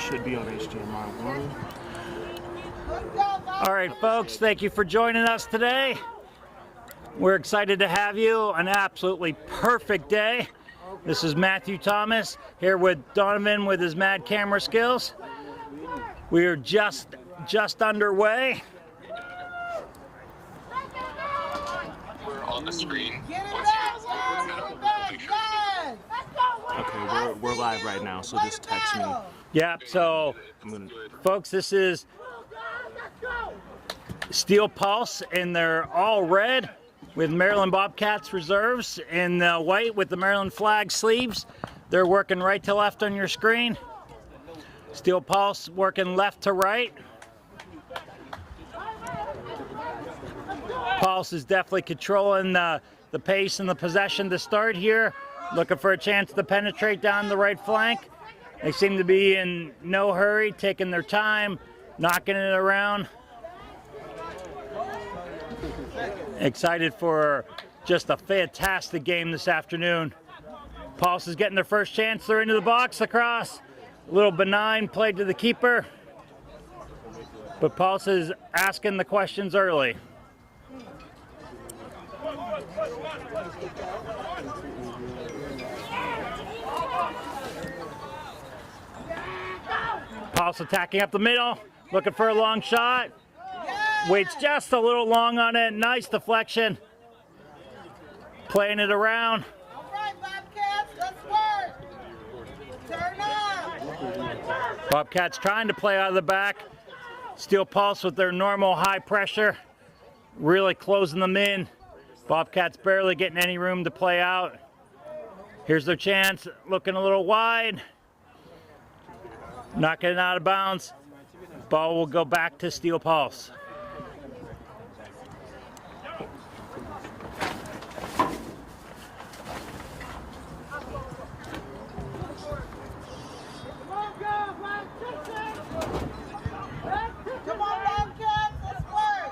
should be on HDMI 1. All right, folks, thank you for joining us today. We're excited to have you. An absolutely perfect day. This is Matthew Thomas here with Donovan with his mad camera skills. We are just underway. We're on the screen. Okay, we're live right now, so just text me. Yeah, so folks, this is Steel Pulse, and they're all red with Maryland Bobcats Reserves in white with the Maryland flag sleeves. They're working right to left on your screen. Steel Pulse working left to right. Pulse is definitely controlling the pace and the possession to start here. Looking for a chance to penetrate down the right flank. They seem to be in no hurry, taking their time, knocking it around. Excited for just a fantastic game this afternoon. Pulse is getting their first chance. They're into the box across. A little benign play to the keeper. But Pulse is asking the questions early. Pulse attacking up the middle, looking for a long shot. Waits just a little long on it. Nice deflection. Playing it around. All right, Bobcats, let's work. Turn up. Bobcats trying to play out of the back. Steel Pulse with their normal high pressure. Really closing them in. Bobcats barely getting any room to play out. Here's their chance. Looking a little wide. Not getting out of bounds. Ball will go back to Steel Pulse. Come on, Bobcats, let's work.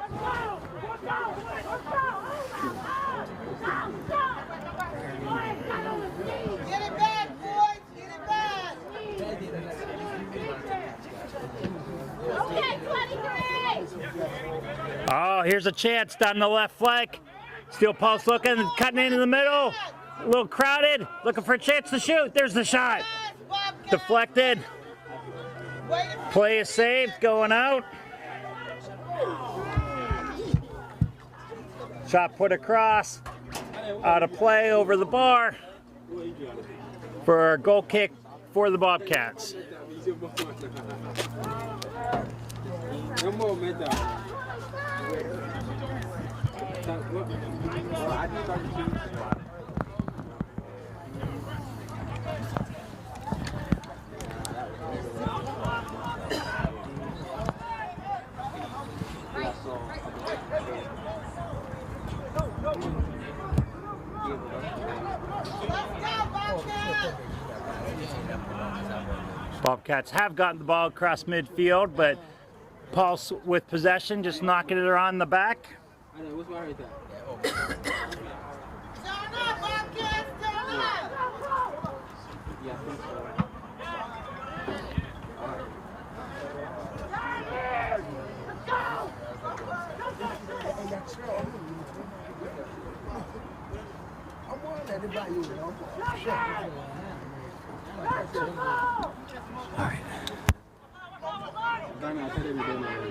Get it back, boys, get it back. Okay, 23. Oh, here's a chance down the left flank. Steel Pulse looking, cutting into the middle. A little crowded, looking for a chance to shoot. There's the shot. Deflected. Play is saved, going out. Shot put across. Out of play over the bar for a goal kick for the Bobcats. Bobcats have gotten the ball across midfield, but Pulse with possession, just knocking it around the back. Turn up, Bobcats, turn up.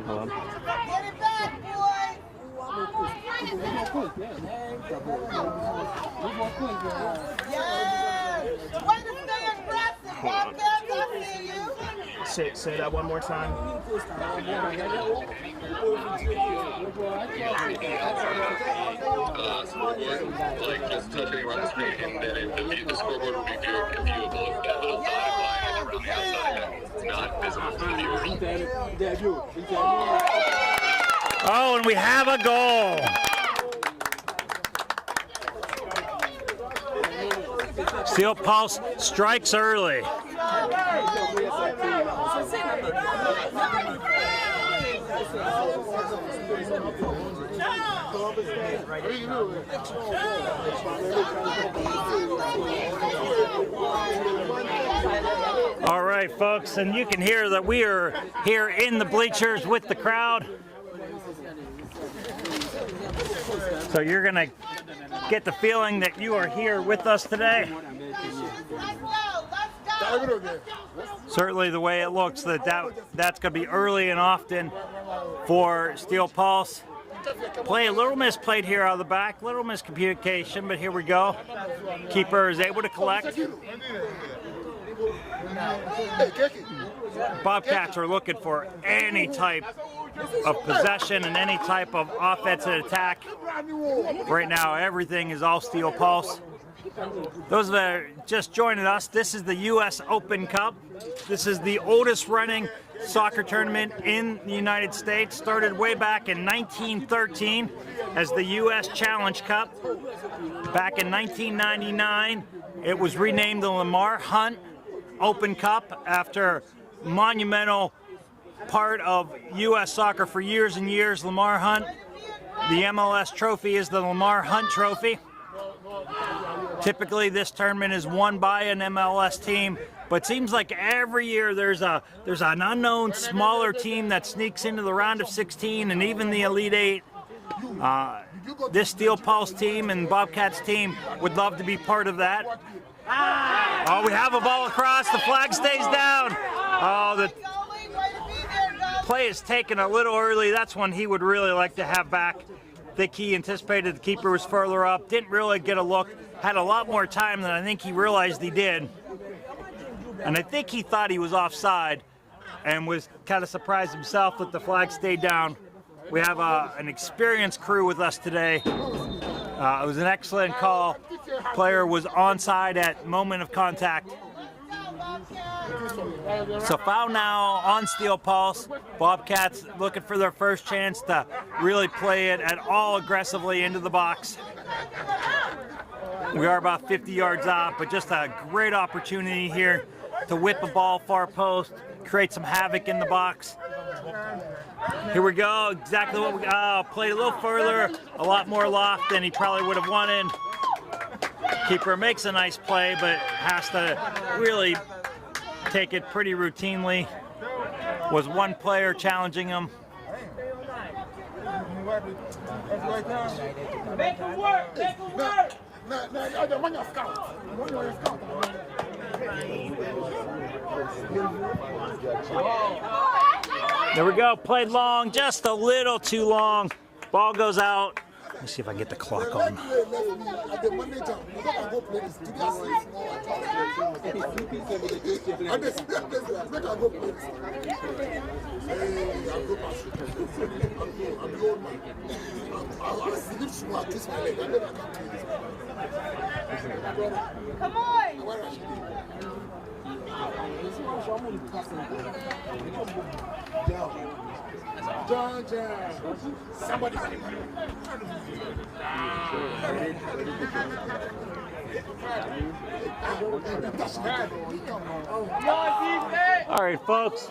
Hello? Get it back, boys. Yes. Way to stay aggressive, Bobcats, I see you. Say that one more time. Scoreboard, like just touching around the screen, and then the scoreboard will be viewable at the sideline around the outside. It's not visible to the viewers. Oh, and we have a goal. Steel Pulse strikes early. All right. right, folks, and you can hear that we are here in the bleachers with the crowd. So you're gonna get the feeling that you are here with us today. Certainly the way it looks, that's gonna be early and often for Steel Pulse. Play a little misplayed here out of the back, little miscommunication, but here we go. Keeper is able to collect. Bobcats are looking for any type of possession and any type of offensive attack. Right now, everything is all Steel Pulse. Those that are just joining us, this is the U.S. Open Cup. This is the oldest running soccer tournament in the United States. Started way back in 1913 as the U.S. Challenge Cup. Back in 1999, it was renamed the Lamar Open Cup after monumental part of U.S. soccer for years and years, Lamar Hunt. The MLS trophy is the Lamar Hunt Trophy. Typically, this tournament is won by an MLS team, but it seems like every year there's an unknown smaller team that sneaks into the round of 16 and even the Elite Eight. This Steel Pulse team and Bobcats team would love to be part of that. Oh, we have a ball across. The flag stays down. Oh, the play is taken a little early. That's one he would really like to have back. I think he anticipated the keeper was further up. Didn't really get a look. Had a lot more time than I think he realized he did. And I think he thought he was offside and was kind of surprised himself that the flag stayed down. We have an experienced crew with us today. It was an excellent call. Player was onside at moment of contact. So foul now on Steel Pulse. Bobcats looking for their first chance to really play it at all aggressively into the box. We are about 50 yards out, but just a great opportunity here to whip a ball far post, create some havoc in the box. Here we go, exactly what we played a little further, a lot more loft than he probably would have wanted. Keeper makes a nice play, but has to really take it pretty routinely. Was one player challenging him. Make him work! Make him work! There we go, played long, just a little too long. Ball goes out. Let me see if I can get the clock on. Come on! Somebody. All right, folks.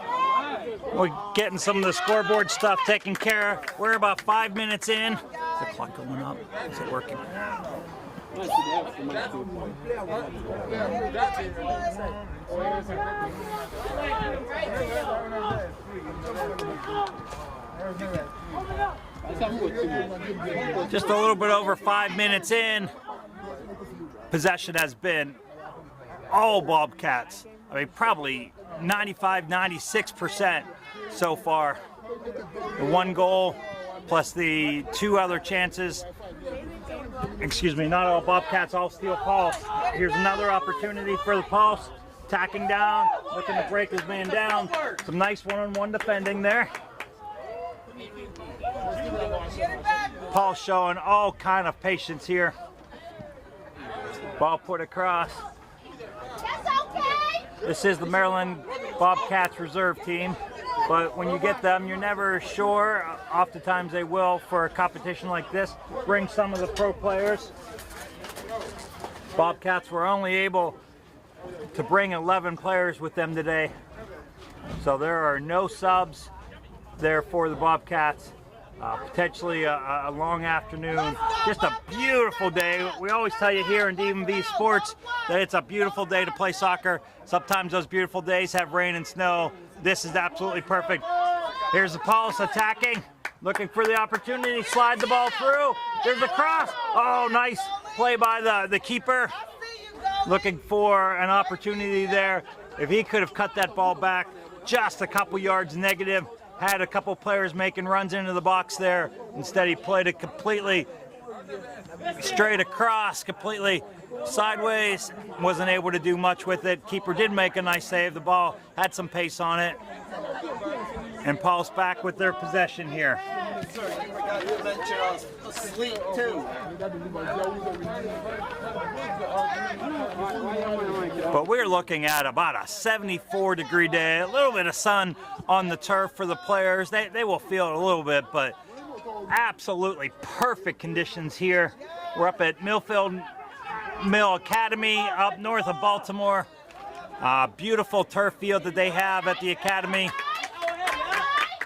We're getting some of the scoreboard stuff taken care of. We're about 5 minutes in. Is the clock going up? Is it working? Just a little bit over 5 minutes in. Possession has been all Bobcats. I mean, probably 95, 96% so far. The one goal plus the two other chances. Excuse me, not all Bobcats, all Steel Pulse. Here's another opportunity for the Pulse. Tacking down, looking to break his man down. Some nice one-on-one defending there. Pulse showing all kind of patience here. Ball put across. This is the Maryland Bobcats Reserve team, but when you get them, you're never sure. Oftentimes they will, for a competition like this, bring some of the pro players. Bobcats were only able to bring 11 players with them today, so there are no subs there for the Bobcats. Potentially a long afternoon. Just a beautiful day. We always tell you here in DMV Sports that it's a beautiful day to play soccer. Sometimes those beautiful days have rain and snow. This is absolutely perfect. Here's the Pulse attacking, looking for the opportunity, slide the ball through. There's the cross. Oh, nice play by the keeper. Looking for an opportunity there. If he could have cut that ball back just a couple yards negative, had a couple players making runs into the box there. Instead, he played it completely straight across, completely sideways. Wasn't able to do much with it. Keeper did make a nice save. The ball had some pace on it. And Pulse back with their possession here. Sleep too. But we're looking at about a 74-degree day. A little bit of sun on the turf for the players. They will feel it a little bit, but absolutely perfect conditions here. We're up at Millfield Mill Academy up north of Baltimore. Beautiful turf field that they have at the academy.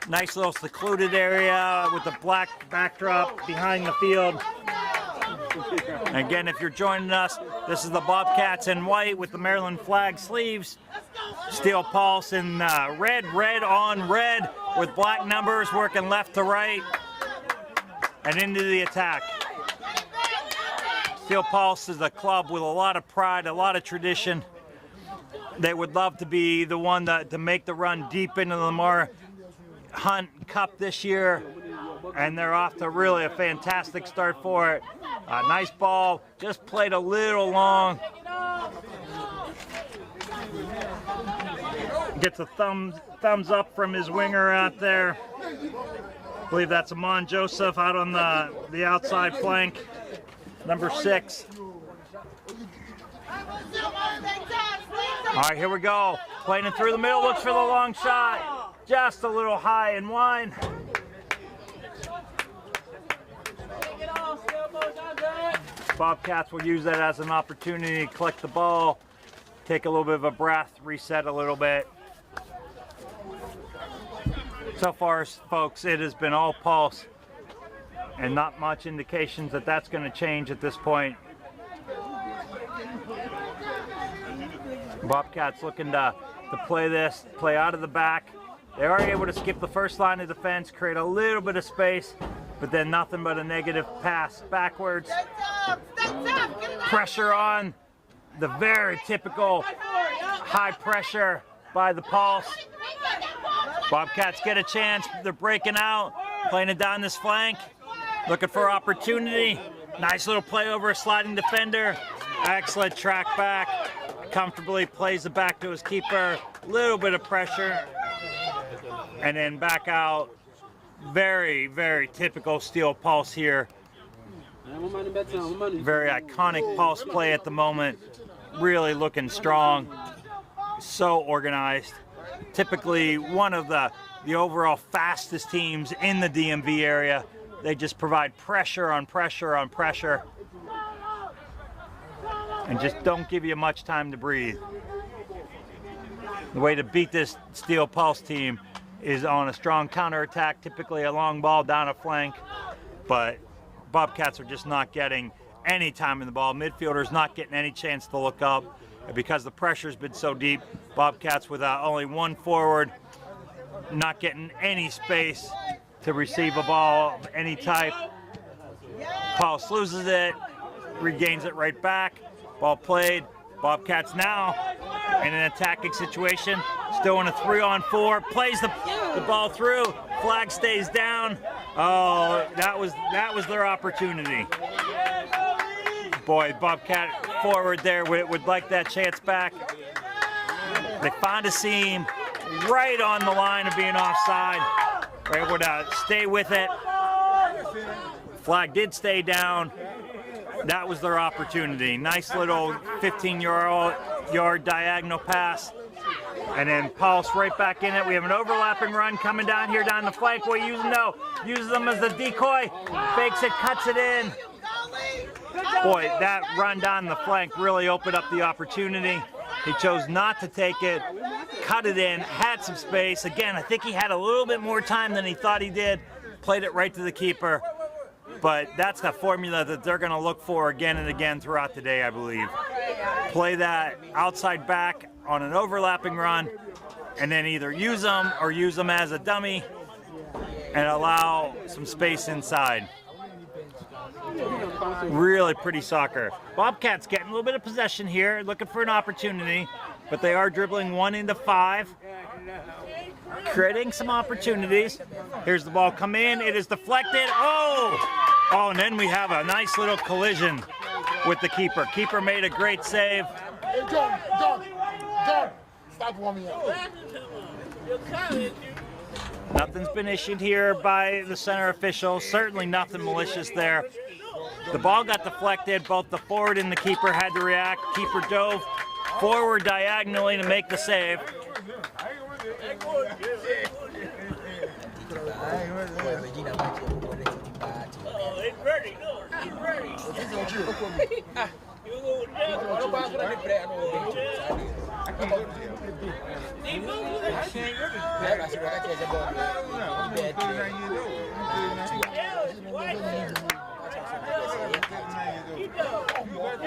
Nice little secluded area with the black backdrop behind the field. Again, if you're joining us, this is the Bobcats in white with the Maryland flag sleeves. Steel Pulse in red on red with black numbers working left to right and into the attack. Steel Pulse is a club with a lot of pride, a lot of tradition. They would love to be the one to make the run deep into the Lamar Hunt Cup this year, and they're off to really a fantastic start for it. Nice ball, just played a little long. Gets a thumbs up from his winger out there. I believe that's Amon Joseph out on the outside flank, number 6. All right, here we go. Playing it through the middle, looks for the long shot. Just a little high and wide. Bobcats will use that as an opportunity to collect the ball, take a little bit of a breath, reset a little bit. So far, folks, it has been all Pulse and not much indications that that's going to change at this point. Bobcats looking to play out of the back. They are able to skip the first line of defense, create a little bit of space, but then nothing but a negative pass backwards. Pressure on, the very typical high pressure by the Pulse. Bobcats get a chance, they're breaking out, playing it down this flank, looking for opportunity. Nice little play over a sliding defender. Excellent track back, comfortably plays it back to his keeper. Little bit of pressure, and then back out. Very, very typical Steel Pulse here. Very iconic Pulse play at the moment. Really looking strong, so organized. Typically one of the overall fastest teams in the DMV area. They just provide pressure on pressure on pressure and just don't give you much time to breathe. The way to beat this Steel Pulse team is on a strong counterattack, typically a long ball down a flank, but Bobcats are just not getting any time in the ball. Midfielders not getting any chance to look up. And because the pressure's been so deep, Bobcats with only one forward, not getting any space to receive a ball of any type. Pulse loses it, regains it right back. Ball played. Bobcats now in an attacking situation, still in a 3-on-4, plays the ball through, flag stays down. Oh, that was their opportunity. Boy, Bobcat forward there would like that chance back. They find a seam right on the line of being offside. They're able to stay with it. Flag did stay down. That was their opportunity. Nice little 15-yard diagonal pass. And then Pulse right back in it. We have an overlapping run coming down here down the flank. What uses them as the decoy. Fakes it, cuts it in. Boy, that run down the flank really opened up the opportunity. He chose not to take it, cut it in, had some space. Again, I think he had a little bit more time than he thought he did. played it right to the keeper, but that's the formula that they're going to look for again and again throughout the day, I believe. Play that outside back on an overlapping run, and then either use them or use them as a dummy and allow some space inside. Really pretty soccer. Bobcats getting a little bit of possession here, looking for an opportunity, but they are dribbling 1 into 5, creating some opportunities. Here's the ball come in, it is deflected. Oh, and then we have a nice little collision with the keeper. Keeper made a great save. Hey, John, stop warming up. Nothing's been issued here by the center official. Certainly nothing malicious there. The ball got deflected. Both the forward and the keeper had to react. Keeper dove forward diagonally to make the save.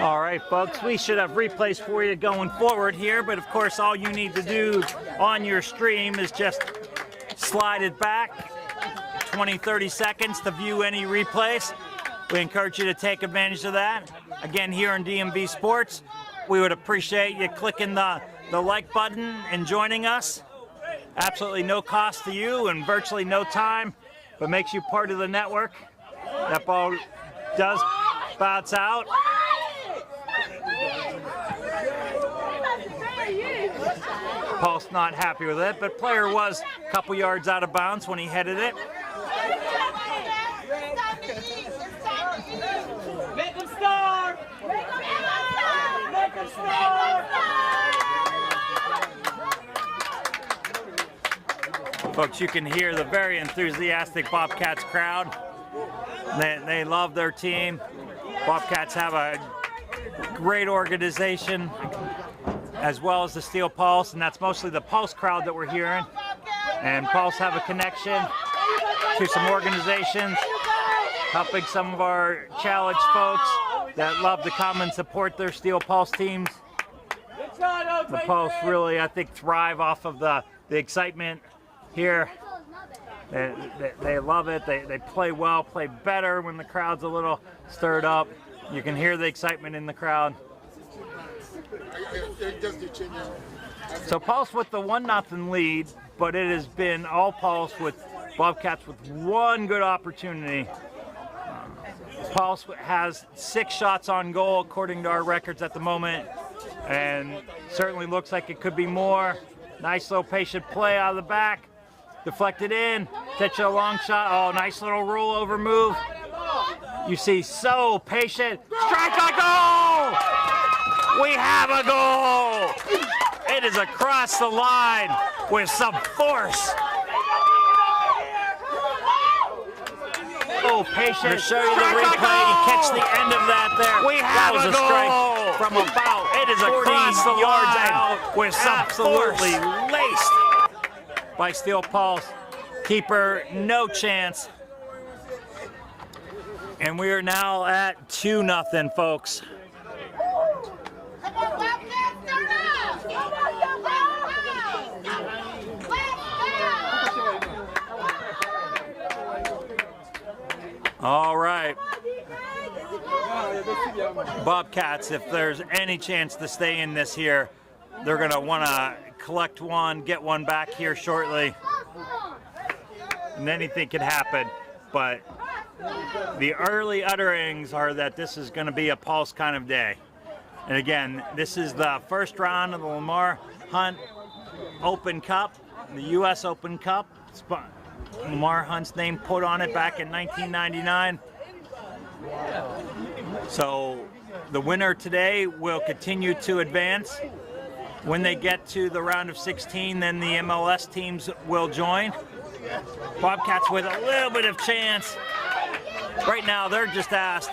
All right, folks, we should have replays for you going forward here, but of course all you need to do on your stream is just slide it back 20-30 seconds to view any replays. We encourage you to take advantage of that. Again, here on DMV Sports, we would appreciate you clicking the like button and joining us. Absolutely no cost to you and virtually no time, but makes you part of the network. That ball does bounce out. Paul's not happy with it, but player was a couple yards out of bounds when he headed it. Make them start! Make them start! Folks, you can hear the very enthusiastic Bobcats crowd. They love their team. Bobcats have a great organization, as well as the Steel Pulse, and that's mostly the Pulse crowd that we're hearing. And Pulse have a connection to some organizations, helping some of our challenge folks that love to come and support their Steel Pulse teams. The Pulse really, I think, thrive off of the excitement here. They love it. They play well, play better when the crowd's a little stirred up. You can hear the excitement in the crowd. So Pulse with the 1-0 lead, but it has been all Pulse with Bobcats with one good opportunity. Pulse has 6 shots on goal according to our records at the moment, and certainly looks like it could be more. Nice low patient play out of the back, deflected in, catch a long shot. Oh, nice little rollover move. You see, so patient, strike a goal! We have a goal! It is across the line with some force. Oh, patient. To show you the replay, you catch the end of that there. We have a strike from about it is across the yards out with some absolutely laced by Steel Pulse. Keeper, no chance. And we are now at 2-0, folks. Come on, Bobcats, turn up! Come on, All right. Bobcats, if there's any chance to stay in this here, they're going to want to collect one, get one back here shortly. And anything could happen. But the early utterings are that this is going to be a Pulse kind of day. And again, this is the first round of the Lamar Hunt Open Cup, the U.S. Open Cup. Lamar Hunt's name put on it back in 1999. So the winner today will continue to advance. When they get to the round of 16, then the MLS teams will join. Bobcats with a little bit of chance. Right now, they're just asked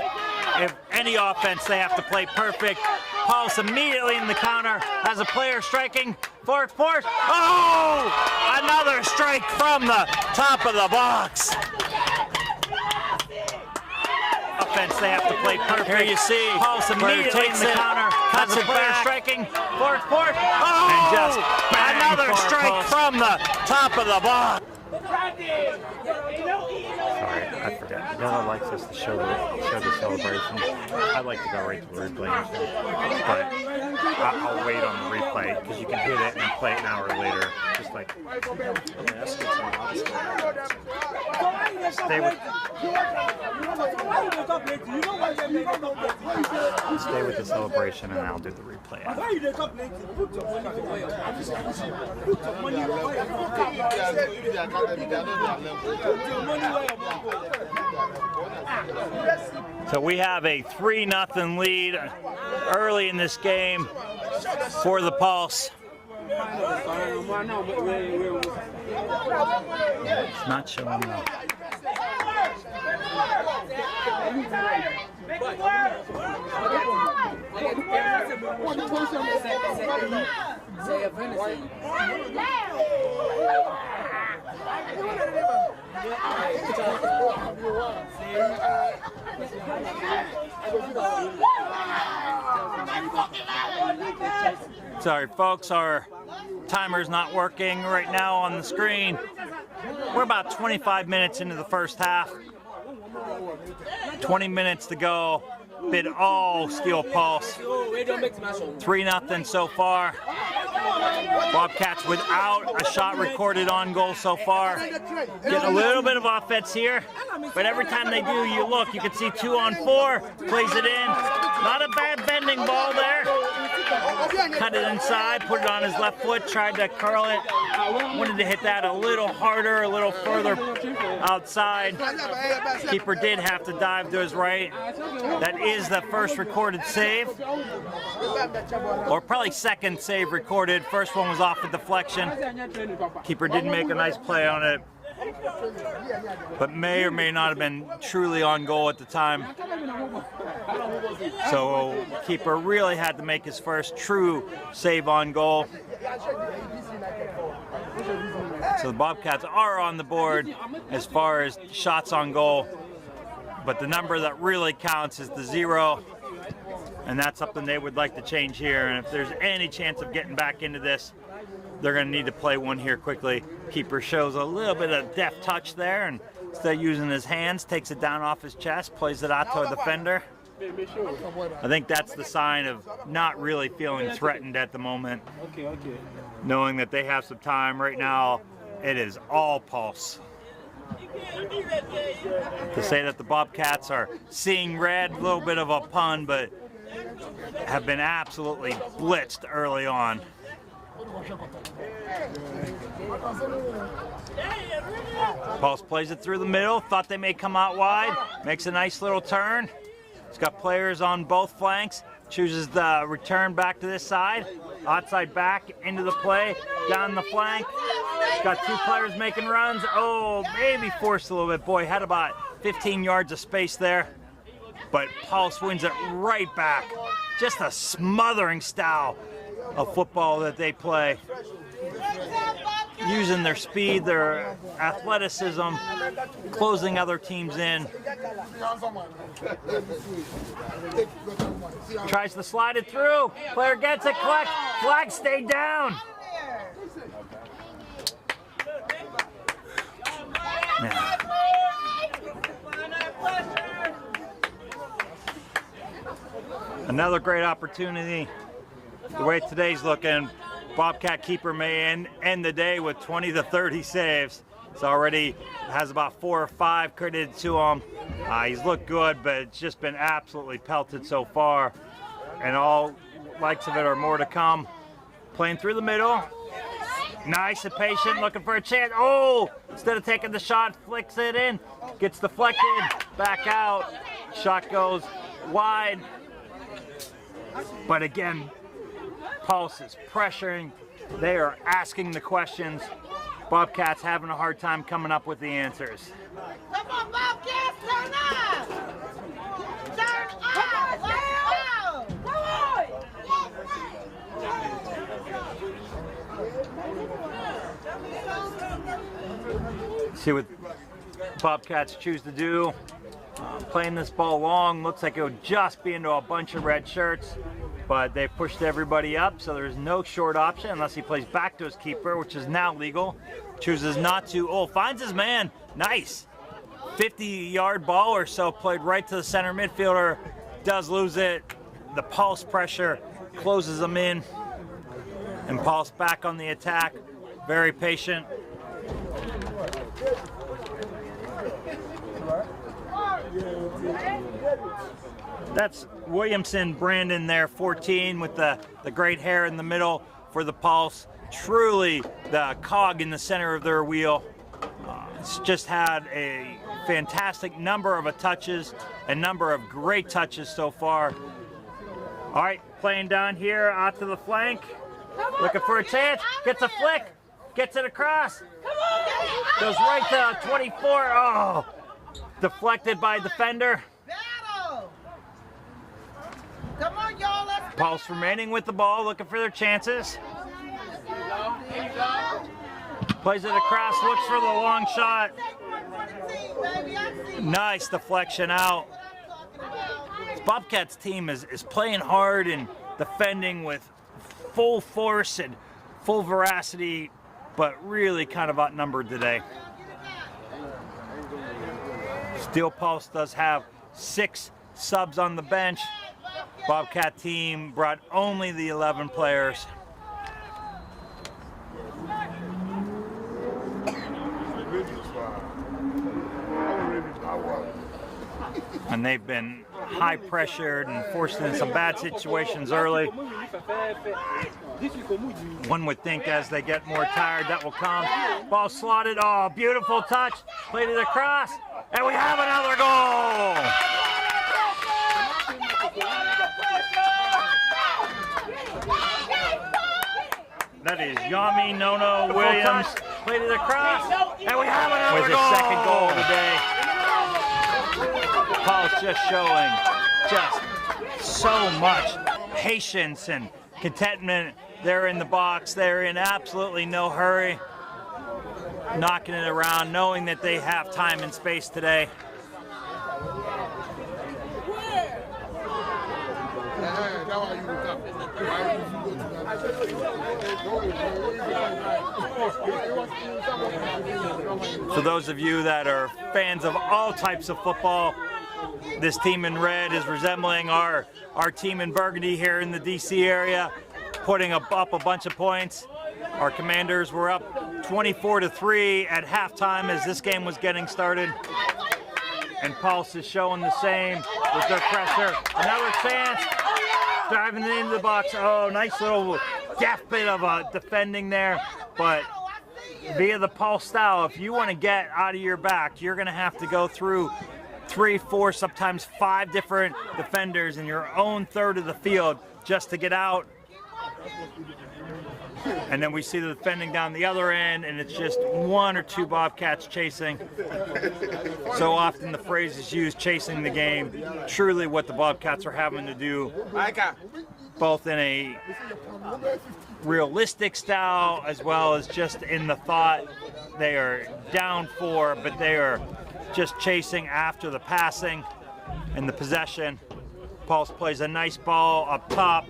if any offense they have to play perfect. Pulse immediately in the counter has a player striking for force. Oh! Another strike from the top of the box. offense. They have to play perfect. Here you see Pulse immediately in the counter. Cuts it back. Striking. Fourth. Oh! And just another strike from the top of the box. Sorry, I forgot. Della likes us to show the celebration. I like to go right to the replay, but I'll wait on the replay because you can hit it and play it an hour later. Just like stay with the celebration, and I'll do the replay after. So we have a 3-0 lead early in this game for the Pulse. It's not showing up. Sorry folks, our timer's not working right now on the screen. We're about 25 minutes into the first half. 20 minutes to go. Been all Steel Pulse. 3-0 so far. Bobcats without a shot recorded on goal so far. Getting a little bit of offense here, but every time they do, you look, you can see 2 on 4, plays it in. Not a bad bending ball there. Cut it inside, put it on his left foot, tried to curl it. Wanted to hit that a little harder, a little further outside. Keeper did have to dive to his right. That is the first recorded save, or probably second save recorded. First one was off a deflection. Keeper didn't make a nice play on it, but may or may not have been truly on goal at the time. So keeper really had to make his first true save on goal. So the Bobcats are on the board as far as shots on goal, but the number that really counts is the 0, and that's something they would like to change here. And if there's any chance of getting back into this, they're going to need to play one here quickly. Keeper shows a little bit of deft touch there, and instead of using his hands, takes it down off his chest, plays it out to a defender. I think that's the sign of not really feeling threatened at the moment. Knowing that they have some time right now, it is all Pulse. To say that the Bobcats are seeing red, a little bit of a pun, but have been absolutely blitzed early on. Pulse plays it through the middle, thought they may come out wide, makes a nice little turn. He's got players on both flanks, chooses the return back to this side, outside back into the play, down the flank. He's got 2 players making runs. Oh, maybe forced a little bit. Boy, had about 15 yards of space there, but Pulse wins it right back. Just a smothering style of football that they play, using their speed, their athleticism, closing other teams in. Tries to slide it through. Player gets it, collects. Flag stayed down. Yeah. Another great opportunity. The way today's looking, Bobcat keeper may end the day with 20 to 30 saves. It's already has about 4 or 5 credited to him. He's looked good, but it's just been absolutely pelted so far. And all likes of it are more to come. Playing through the middle. Nice and patient, looking for a chance. Oh, instead of taking the shot, flicks it in. Gets deflected, back out. Shot goes wide. But again, Pulse is pressuring. They are asking the questions. Bobcats having a hard time coming up with the answers. Come on, Bobcats, turn up! Turn up! Come on! See what Bobcats choose to do. Playing this ball long, looks like it would just be into a bunch of red shirts, but they pushed everybody up, so there's no short option unless he plays back to his keeper, which is now legal. Chooses not to. Oh, finds his man. Nice. 50-yard ball or so played right to the center midfielder. Does lose it. The Pulse pressure closes him in. And Pulse back on the attack. Very patient. That's Williamson Brandon there, 14, with the great hair in the middle for the Pulse. Truly the cog in the center of their wheel. It's just had a fantastic number of touches, a number of great touches so far. All right, playing down here out to the flank. Looking for a chance, gets a flick, gets it across. Goes right to 24, oh! Deflected by defender. Battle. Come on, y'all. Let's Pulse remaining with the ball, looking for their chances. Plays it across, looks for the long shot. Nice deflection out. This Bobcats team is playing hard and defending with full force and full veracity, but really kind of outnumbered today. Steel Pulse does have 6 subs on the bench. Bobcat team brought only the 11 players. And they've been high pressured and forced into some bad situations early. One would think as they get more tired that will come. Ball slotted, oh, beautiful touch. Played it across, and we have another goal. That is Yami Nono Williams. Played it across, and we have another goal. With his second goal today. Paul's just showing just so much patience and contentment. They're in the box. They're in absolutely no hurry. Knocking it around, knowing that they have time and space today. For those of you that are fans of all types of football, this team in red is resembling our team in burgundy here in the DC area, putting up a bunch of points. Our Commanders were up 24-3 at halftime as this game was getting started. And Pulse is showing the same with their pressure. Another chance, driving it into the box. Oh, nice little deft bit of defending there. But via the Pulse style, if you want to get out of your back, you're going to have to go through 3, 4, sometimes 5 different defenders in your own third of the field just to get out. And then we see the defending down the other end, and it's just 1 or 2 Bobcats chasing. So often the phrase is used, chasing the game. Truly what the Bobcats are having to do, both in a realistic style as well as just in the thought. They are down 4, but they are just chasing after the passing and the possession. Pulse plays a nice ball up top.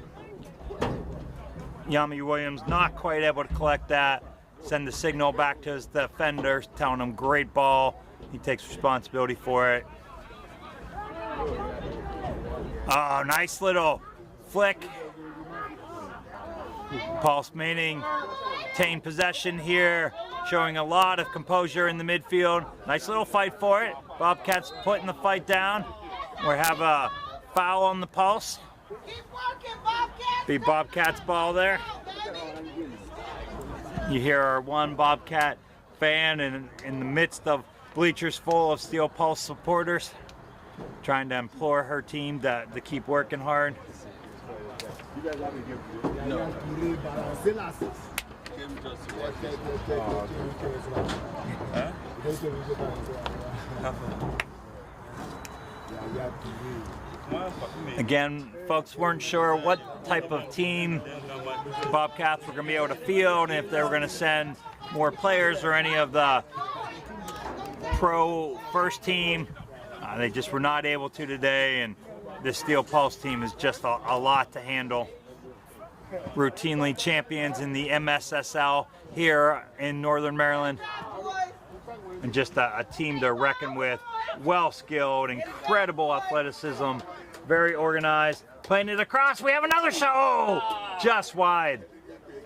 Yami Williams not quite able to collect that. Send the signal back to his defenders, telling him great ball. He takes responsibility for it. Oh, nice little flick. Pulse maintain possession here, showing a lot of composure in the midfield. Nice little fight for it. Bobcats putting the fight down. We have a foul on the Pulse. Be Bobcats ball there. You hear our one Bobcat fan in the midst of bleachers full of Steel Pulse supporters, trying to implore her team to keep working hard. Again, folks weren't sure what type of team the Bobcats were going to be able to field, and if they were going to send more players or any of the pro first team They just were not able to today, and this Steel Pulse team is just a lot to handle. Routinely champions in the MSSL here in Northern Maryland, and just a team to reckon with. Well skilled, incredible athleticism, very organized. Playing it across, we have another shot. Oh, just wide.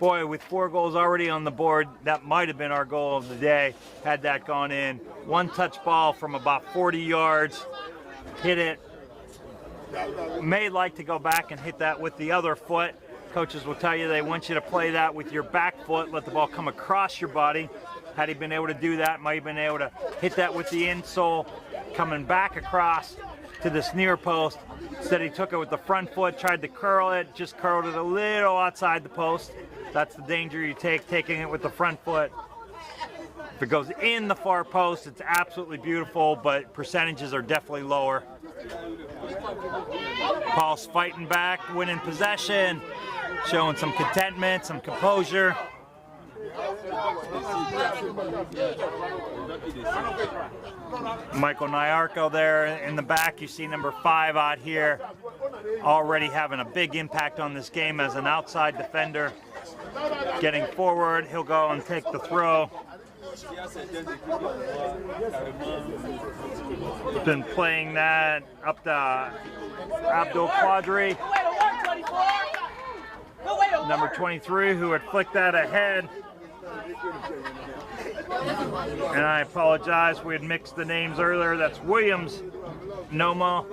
Boy, with 4 goals already on the board, that might have been our goal of the day had that gone in. One touch ball from about 40 yards, hit it. May like to go back and hit that with the other foot. Coaches will tell you they want you to play that with your back foot, let the ball come across your body. Had he been able to do that, might have been able to hit that with the insole, coming back across to this near post. Instead he took it with the front foot, tried to curl it, just curled it a little outside the post. That's the danger you take, taking it with the front foot. If it goes in the far post, it's absolutely beautiful, but percentages are definitely lower. Pulse fighting back, winning possession, showing some contentment, some composure. Michael Nyarko there in the back. You see number 5 out here, already having a big impact on this game as an outside defender. Getting forward, he'll go and take the throw. Been playing that up to Abdul Quadri, number 23, who had flicked that ahead. And I apologize, we had mixed the names earlier. That's Williams Noma,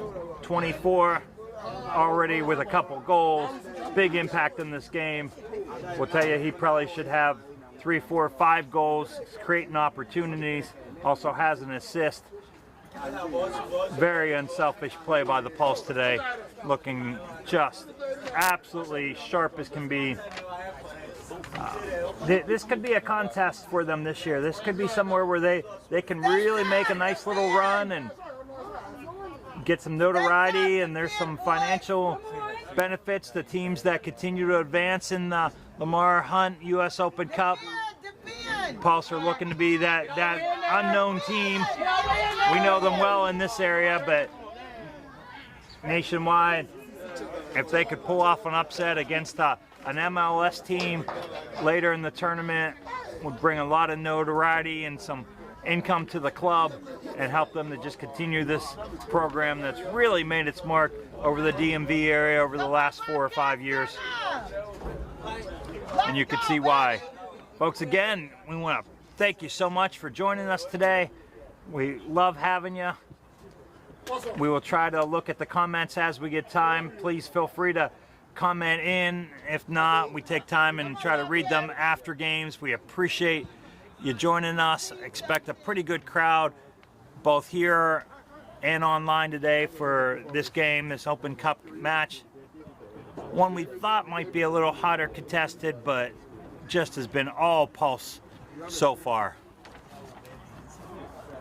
24, already with a couple goals. Big impact in this game. We'll tell you, he probably should have 3, 4, 5 goals, creating opportunities. Also has an assist. Very unselfish play by the Pulse today. Looking just absolutely sharp as can be. This could be a contest for them this year. This could be somewhere where they can really make a nice little run and get some notoriety, and there's some financial benefits to teams that continue to advance in the Lamar Hunt U.S. Open Cup. Pulse are looking to be that unknown team. We know them well in this area, but nationwide, if they could pull off an upset against an MLS team later in the tournament, would bring a lot of notoriety and some income to the club and help them to just continue this program that's really made its mark over the DMV area over the last 4 or 5 years. And you can see why. Folks, again, we want to thank you so much for joining us today. We love having you. We will try to look at the comments as we get time. Please feel free to comment in. If not, we take time and try to read them after games. We appreciate you joining us. Expect a pretty good crowd both here and online today for this game, this Open Cup match. One we thought might be a little hotter contested, but just has been all Pulse so far.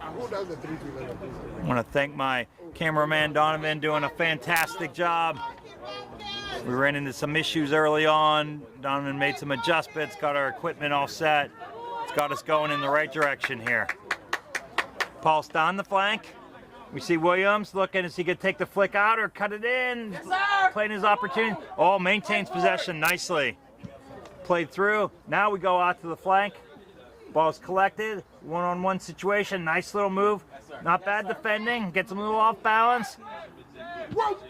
I want to thank my cameraman Donovan, doing a fantastic job. We ran into some issues early on. Donovan made some adjustments, got our equipment all set. It's got us going in the right direction here. Pulse down the flank. We see Williams looking, is he going to take the flick out or cut it in? Yes, sir. Playing his opportunity. Oh, maintains possession nicely. Played through. Now we go out to the flank. Ball's collected. One-on-one situation. Nice little move. Not bad defending. Gets him a little off balance.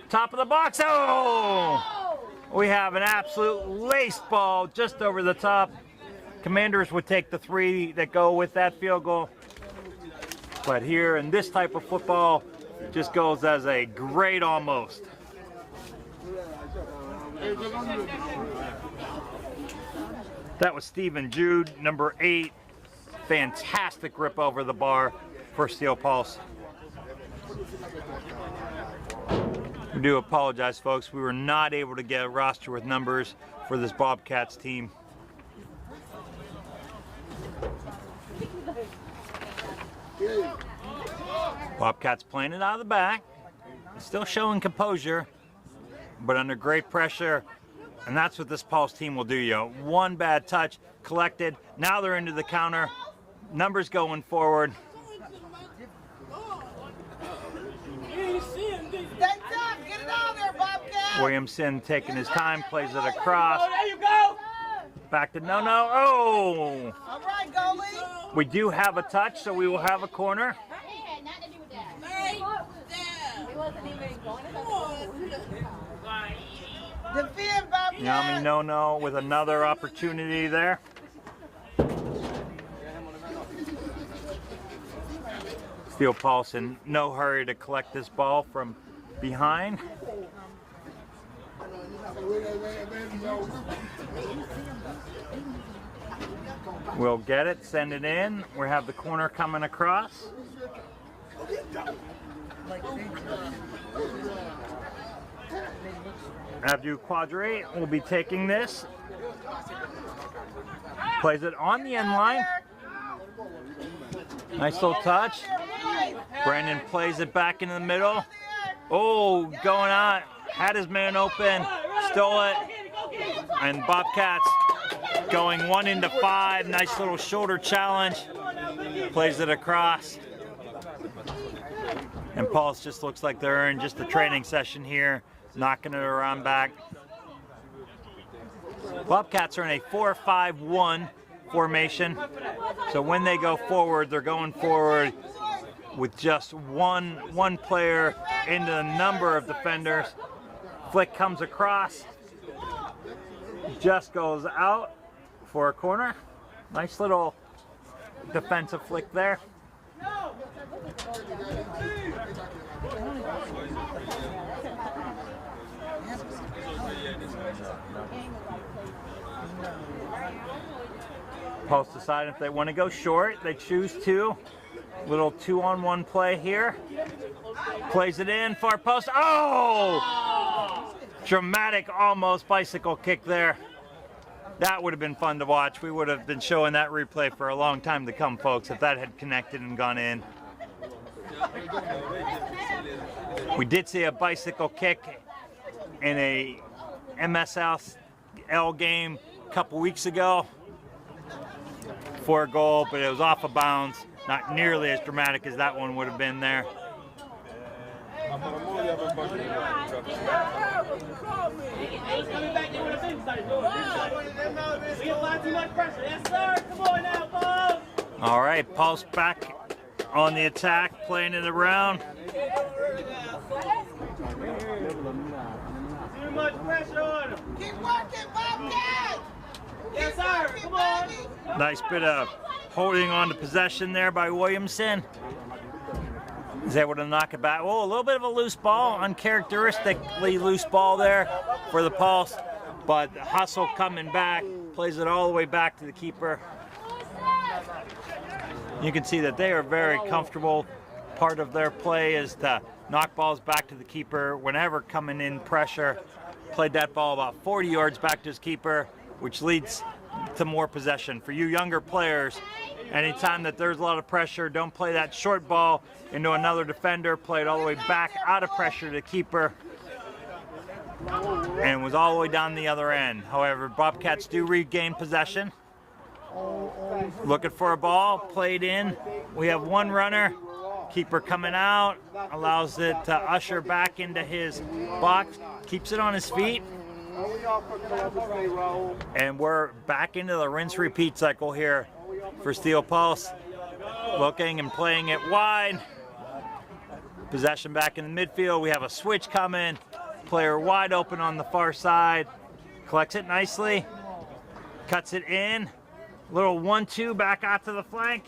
Top of the box. Oh! We have an absolute laced ball just over the top. Commanders would take the 3 that go with that field goal. But here in this type of football, it just goes as a great almost. That was Stephen Jude, number 8. Fantastic rip over the bar for Steel Pulse. We do apologize, folks. We were not able to get a roster with numbers for this Bobcats team. Bobcats playing it out of the back. Still showing composure, but under great pressure. And that's what this Pulse team will do, yo. One bad touch, collected. Now they're into the counter. Numbers going forward. Williamson taking his time, plays it across. There you go. Back to no. Oh! All right, goalie. We do have a touch, so we will have a corner. Defend, Bobcat. Yami no with another opportunity there. Steel Pulse in no hurry to collect this ball from behind. We'll get it, send it in. We have the corner coming across. Abdu Quadri will be taking this. Plays it on the end line. Nice little touch. Brandon plays it back into the middle. Oh, going on. Had his man open. Stole it. And Bobcats going 1 into 5. Nice little shoulder challenge. Plays it across. And Pulse just looks like they're in just a training session here. Knocking it around back. Bobcats are in a 4-5-1 formation. So when they go forward, they're going forward with just one player into a number of defenders. Flick comes across. Just goes out for a corner. Nice little defensive flick there. Pulse decide if they want to go short. They choose to. Little 2-on-1 play here. Plays it in, far post. Oh! Dramatic almost bicycle kick there. That would have been fun to watch. We would have been showing that replay for a long time to come, folks, if that had connected and gone in. We did see a bicycle kick in a MSL game a couple weeks ago for a goal, but it was off of bounds. Not nearly as dramatic as that one would have been there. All right, Pulse back on the attack, playing it around. Too much pressure on him. Keep working, Bobcat. Yes, sir. Come on. Nice bit of holding on to possession there by Williamson. He's able to knock it back. Oh, a little bit of a loose ball, uncharacteristically loose ball there for the Pulse. But the hustle coming back, plays it all the way back to the keeper. You can see that they are very comfortable. Part of their play is to knock balls back to the keeper whenever coming in pressure. Played that ball about 40 yards back to his keeper, which leads to more possession. For you younger players, anytime that there's a lot of pressure, don't play that short ball into another defender. Play it all the way back out of pressure to the keeper. And was all the way down the other end. However, Bobcats do regain possession. Looking for a ball, played in. We have one runner. Keeper coming out, allows it to usher back into his box, keeps it on his feet. And we're back into the rinse-repeat cycle here for Steel Pulse. Looking and playing it wide. Possession back in the midfield. We have a switch coming. Player wide open on the far side. Collects it nicely. Cuts it in. Little 1-2 back out to the flank.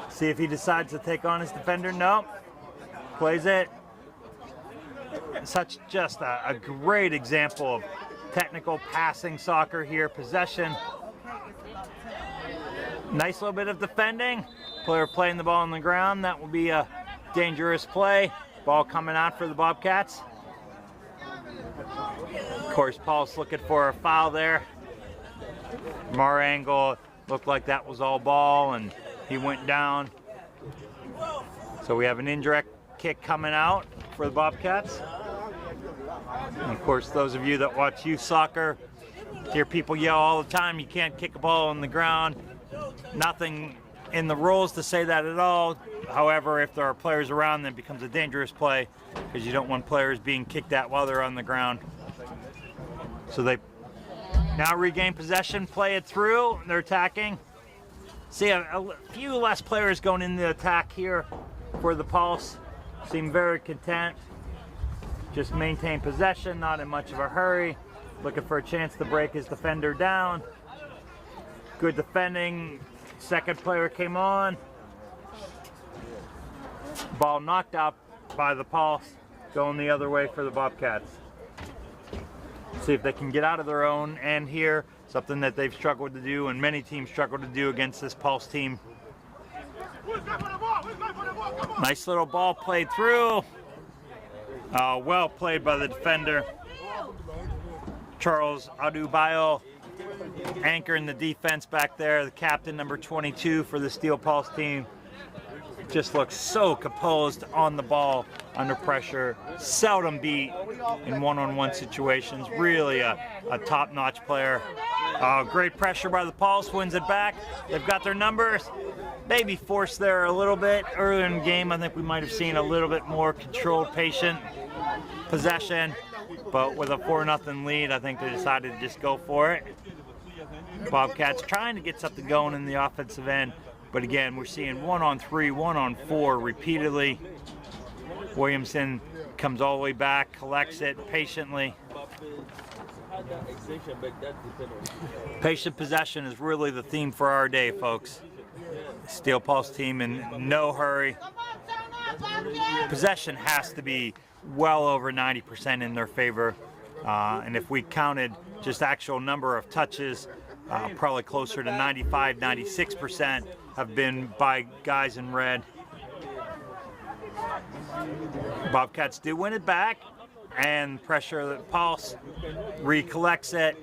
See if he decides to take on his defender. Nope. Plays it. Such just a great example of technical passing soccer here. Possession. Nice little bit of defending. Player playing the ball on the ground. That will be a dangerous play. Ball coming out for the Bobcats. Of course, Paul's looking for a foul there. From our angle, looked like that was all ball and he went down. So we have an indirect kick coming out for the Bobcats. And of course, those of you that watch youth soccer hear people yell all the time, you can't kick a ball on the ground. Nothing in the rules to say that at all. However, if there are players around, then it becomes a dangerous play because you don't want players being kicked at while they're on the ground. So they now regain possession, play it through, they're attacking. See a few less players going in the attack here for the Pulse. Seem very content. Just maintain possession, not in much of a hurry. Looking for a chance to break his defender down. Good defending. Second player came on. Ball knocked out by the Pulse, going the other way for the Bobcats. See if they can get out of their own end here, something that they've struggled to do and many teams struggle to do against this Pulse team. Nice little ball played through. Well played by the defender. Charles Adubayo anchoring the defense back there, the captain, number 22 for the Steel Pulse team. Just looks so composed on the ball under pressure. Seldom beat in one-on-one situations. Really a top-notch player. Great pressure by the Pulse, wins it back. They've got their numbers. Maybe forced there a little bit earlier in the game. I think we might have seen a little bit more controlled, patient possession. But with a 4-0 lead, I think they decided to just go for it. Bobcats trying to get something going in the offensive end. But again, we're seeing 1-on-3, 1-on-4 repeatedly. Williamson comes all the way back, collects it patiently. Patient possession is really the theme for our day, folks. Steel Pulse team in no hurry. Possession has to be well over 90% in their favor. And if we counted just actual number of touches, probably closer to 95, 96% have been by guys in red. Bobcats do win it back, and pressure the Pulse recollects it.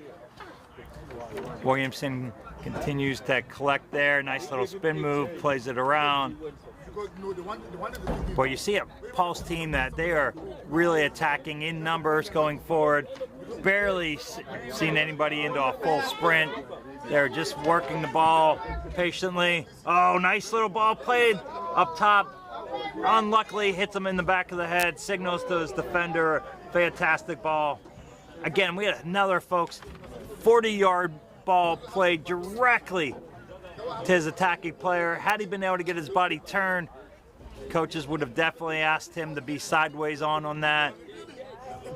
Williamson continues to collect there. Nice little spin move, plays it around. Well, you see a Pulse team that they are really attacking in numbers going forward. Barely seen anybody into a full sprint. They're just working the ball patiently. Oh, nice little ball played up top. Unluckily, hits him in the back of the head. Signals to his defender. Fantastic ball. Again, we had another, folks, 40-yard ball played directly to his attacking player. Had he been able to get his body turned, coaches would have definitely asked him to be sideways on that.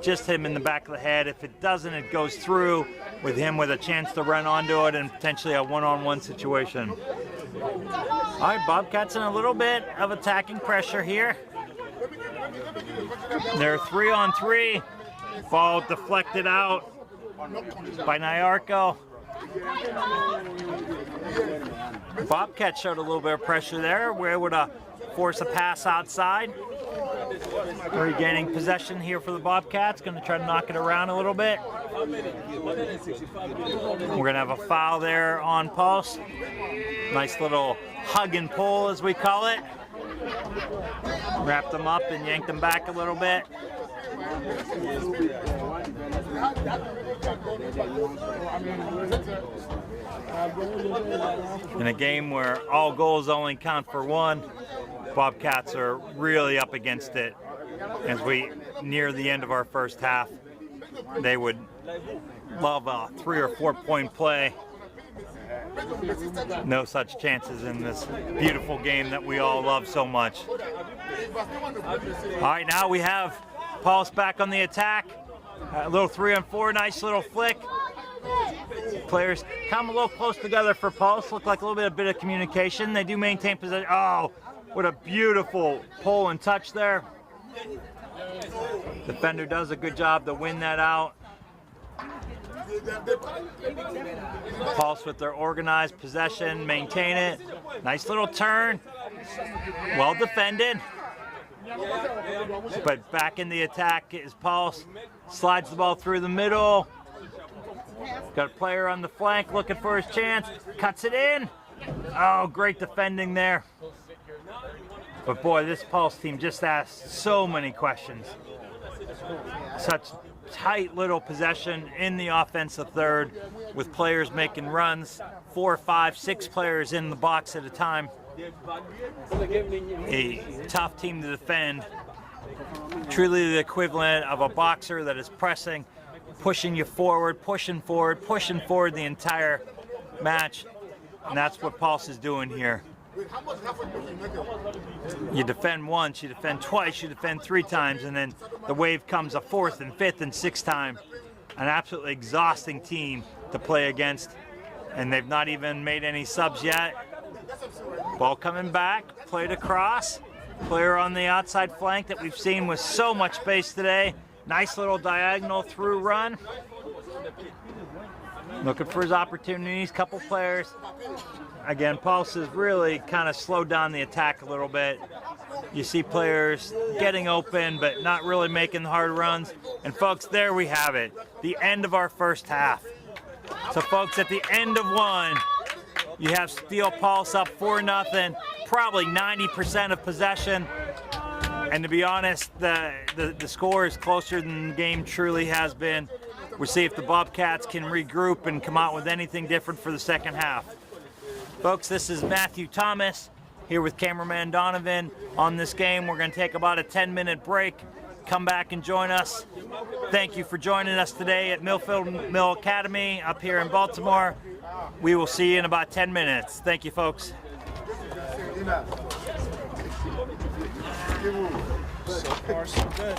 Just hit him in the back of the head. If it doesn't, it goes through with him with a chance to run onto it and potentially a one-on-one situation. All right, Bobcats in a little bit of attacking pressure here. They're 3-on-3. Ball deflected out by Nyarko. Bobcats showed a little bit of pressure there. We're able to force a pass outside. Regaining possession here for the Bobcats. Going to try to knock it around a little bit. We're going to have a foul there on Pulse. Nice little hug and pull, as we call it. Wrapped them up and yanked them back a little bit. In a game where all goals only count for one, Bobcats are really up against it. As we near the end of our first half, they would love a 3 or 4 point play. No such chances in this beautiful game that we all love so much. All right, now we have Pulse back on the attack. A little 3-on-4, nice little flick. Players come a little close together for Pulse. Look like a little bit of communication. They do maintain possession. Oh, what a beautiful pull and touch there. Defender does a good job to win that out. Pulse with their organized possession, maintain it. Nice little turn. Well defended. But back in the attack is Pulse. Slides the ball through the middle. Got a player on the flank looking for his chance. Cuts it in. Oh, great defending there. But boy, this Pulse team just asked so many questions. Such tight little possession in the offensive third with players making runs, 4, 5, 6 players in the box at a time. a tough team to defend. Truly the equivalent of a boxer that is pressing, pushing you forward, pushing forward the entire match. And that's what Pulse is doing here. You defend once, you defend twice, you defend 3 times, and then the wave comes a 4th and 5th and 6th time. An absolutely exhausting team to play against, and they've not even made any subs yet. Ball coming back, played across. Player on the outside flank that we've seen with so much space today. Nice little diagonal through run. Looking for his opportunities, couple players. Again, Pulse has really kind of slowed down the attack a little bit. You see players getting open, but not really making the hard runs. And folks, there we have it, the end of our first half. So folks, at the end of one, you have Steel Pulse up 4-0, probably 90% of possession. And to be honest, the score is closer than the game truly has been. We'll see if the Bobcats can regroup and come out with anything different for the second half. Folks, this is Matthew Thomas here with cameraman Donovan on this game. We're going to take about a 10-minute break. Come back and join us. Thank you for joining us today at Millfield Mill Academy up here in Baltimore. We will see you in about 10 minutes. Thank you, folks. So far, so good.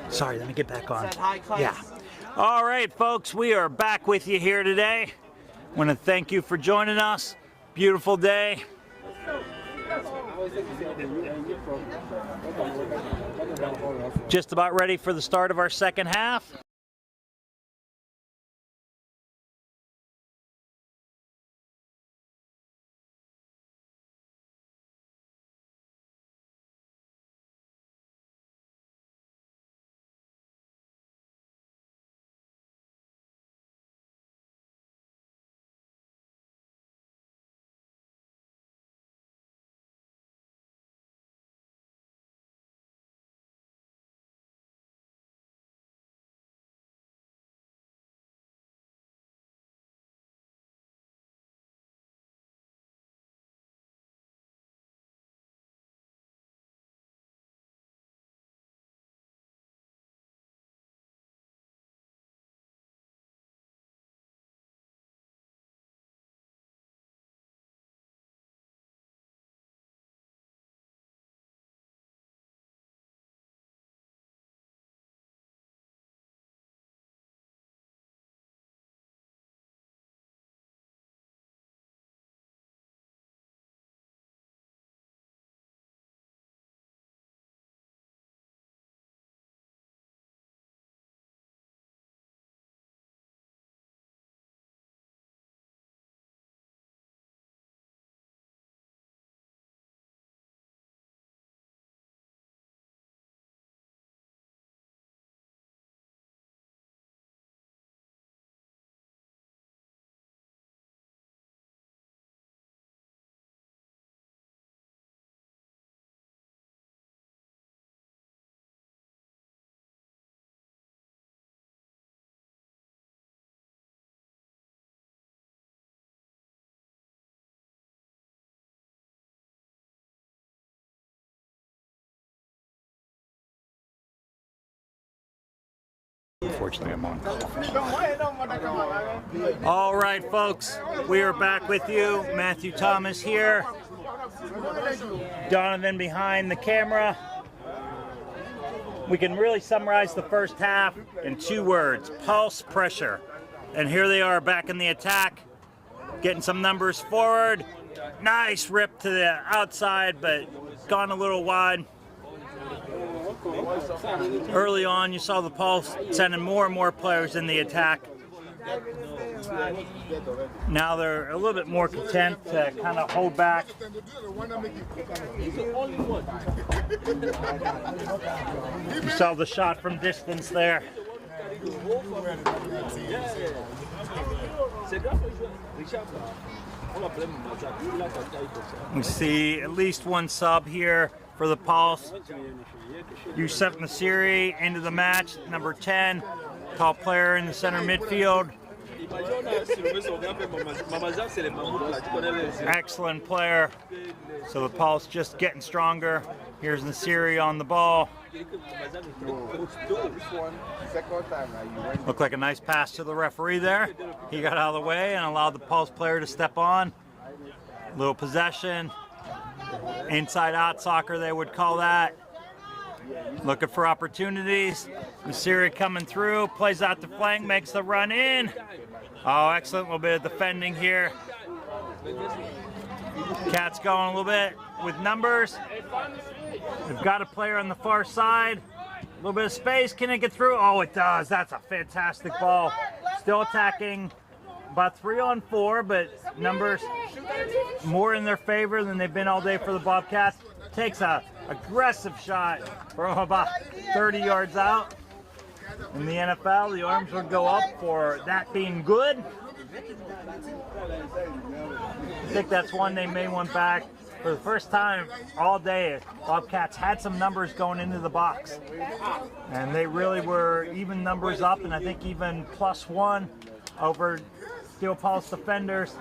Sorry, let me get back on. That's high class. Yeah. All right, folks, we are back with you here today. I want to thank you for joining us. Beautiful day. Just about ready for the start of our second half. Unfortunately, I'm on call. All right, folks, we are back with you. Matthew Thomas here. Donovan behind the camera. We can really summarize the first half in 2 words: pulse, pressure. And here they are back in the attack, getting some numbers forward. Nice rip to the outside, but gone a little wide. Early on, you saw the Pulse sending more and more players in the attack. Now they're a little bit more content to kind of hold back. You saw the shot from distance there. We see at least 1 sub here for the Pulse. Yusuf Nasiri into the match, number 10, tall player in the center midfield. Excellent player. So the Pulse just getting stronger. Here's Nasiri on the ball. Looked like a nice pass to the referee there. He got out of the way and allowed the Pulse player to step on. Little possession. Inside out soccer, they would call that. Looking for opportunities. Nasiri coming through, plays out the flank, makes the run in. Oh, excellent. A little bit of defending here. Cats going a little bit with numbers. We've got a player on the far side. A little bit of space. Can it get through? Oh, it does. That's a fantastic ball. Still attacking. About 3-on-4, but numbers more in their favor than they've been all day for the Bobcats. Takes a aggressive shot from about 30 yards out. In the NFL, the arms would go up for that being good. I think that's one they may want back. For the first time all day, Bobcats had some numbers going into the box. And they really were even numbers up, and I think even +1 over Steel Pulse defenders.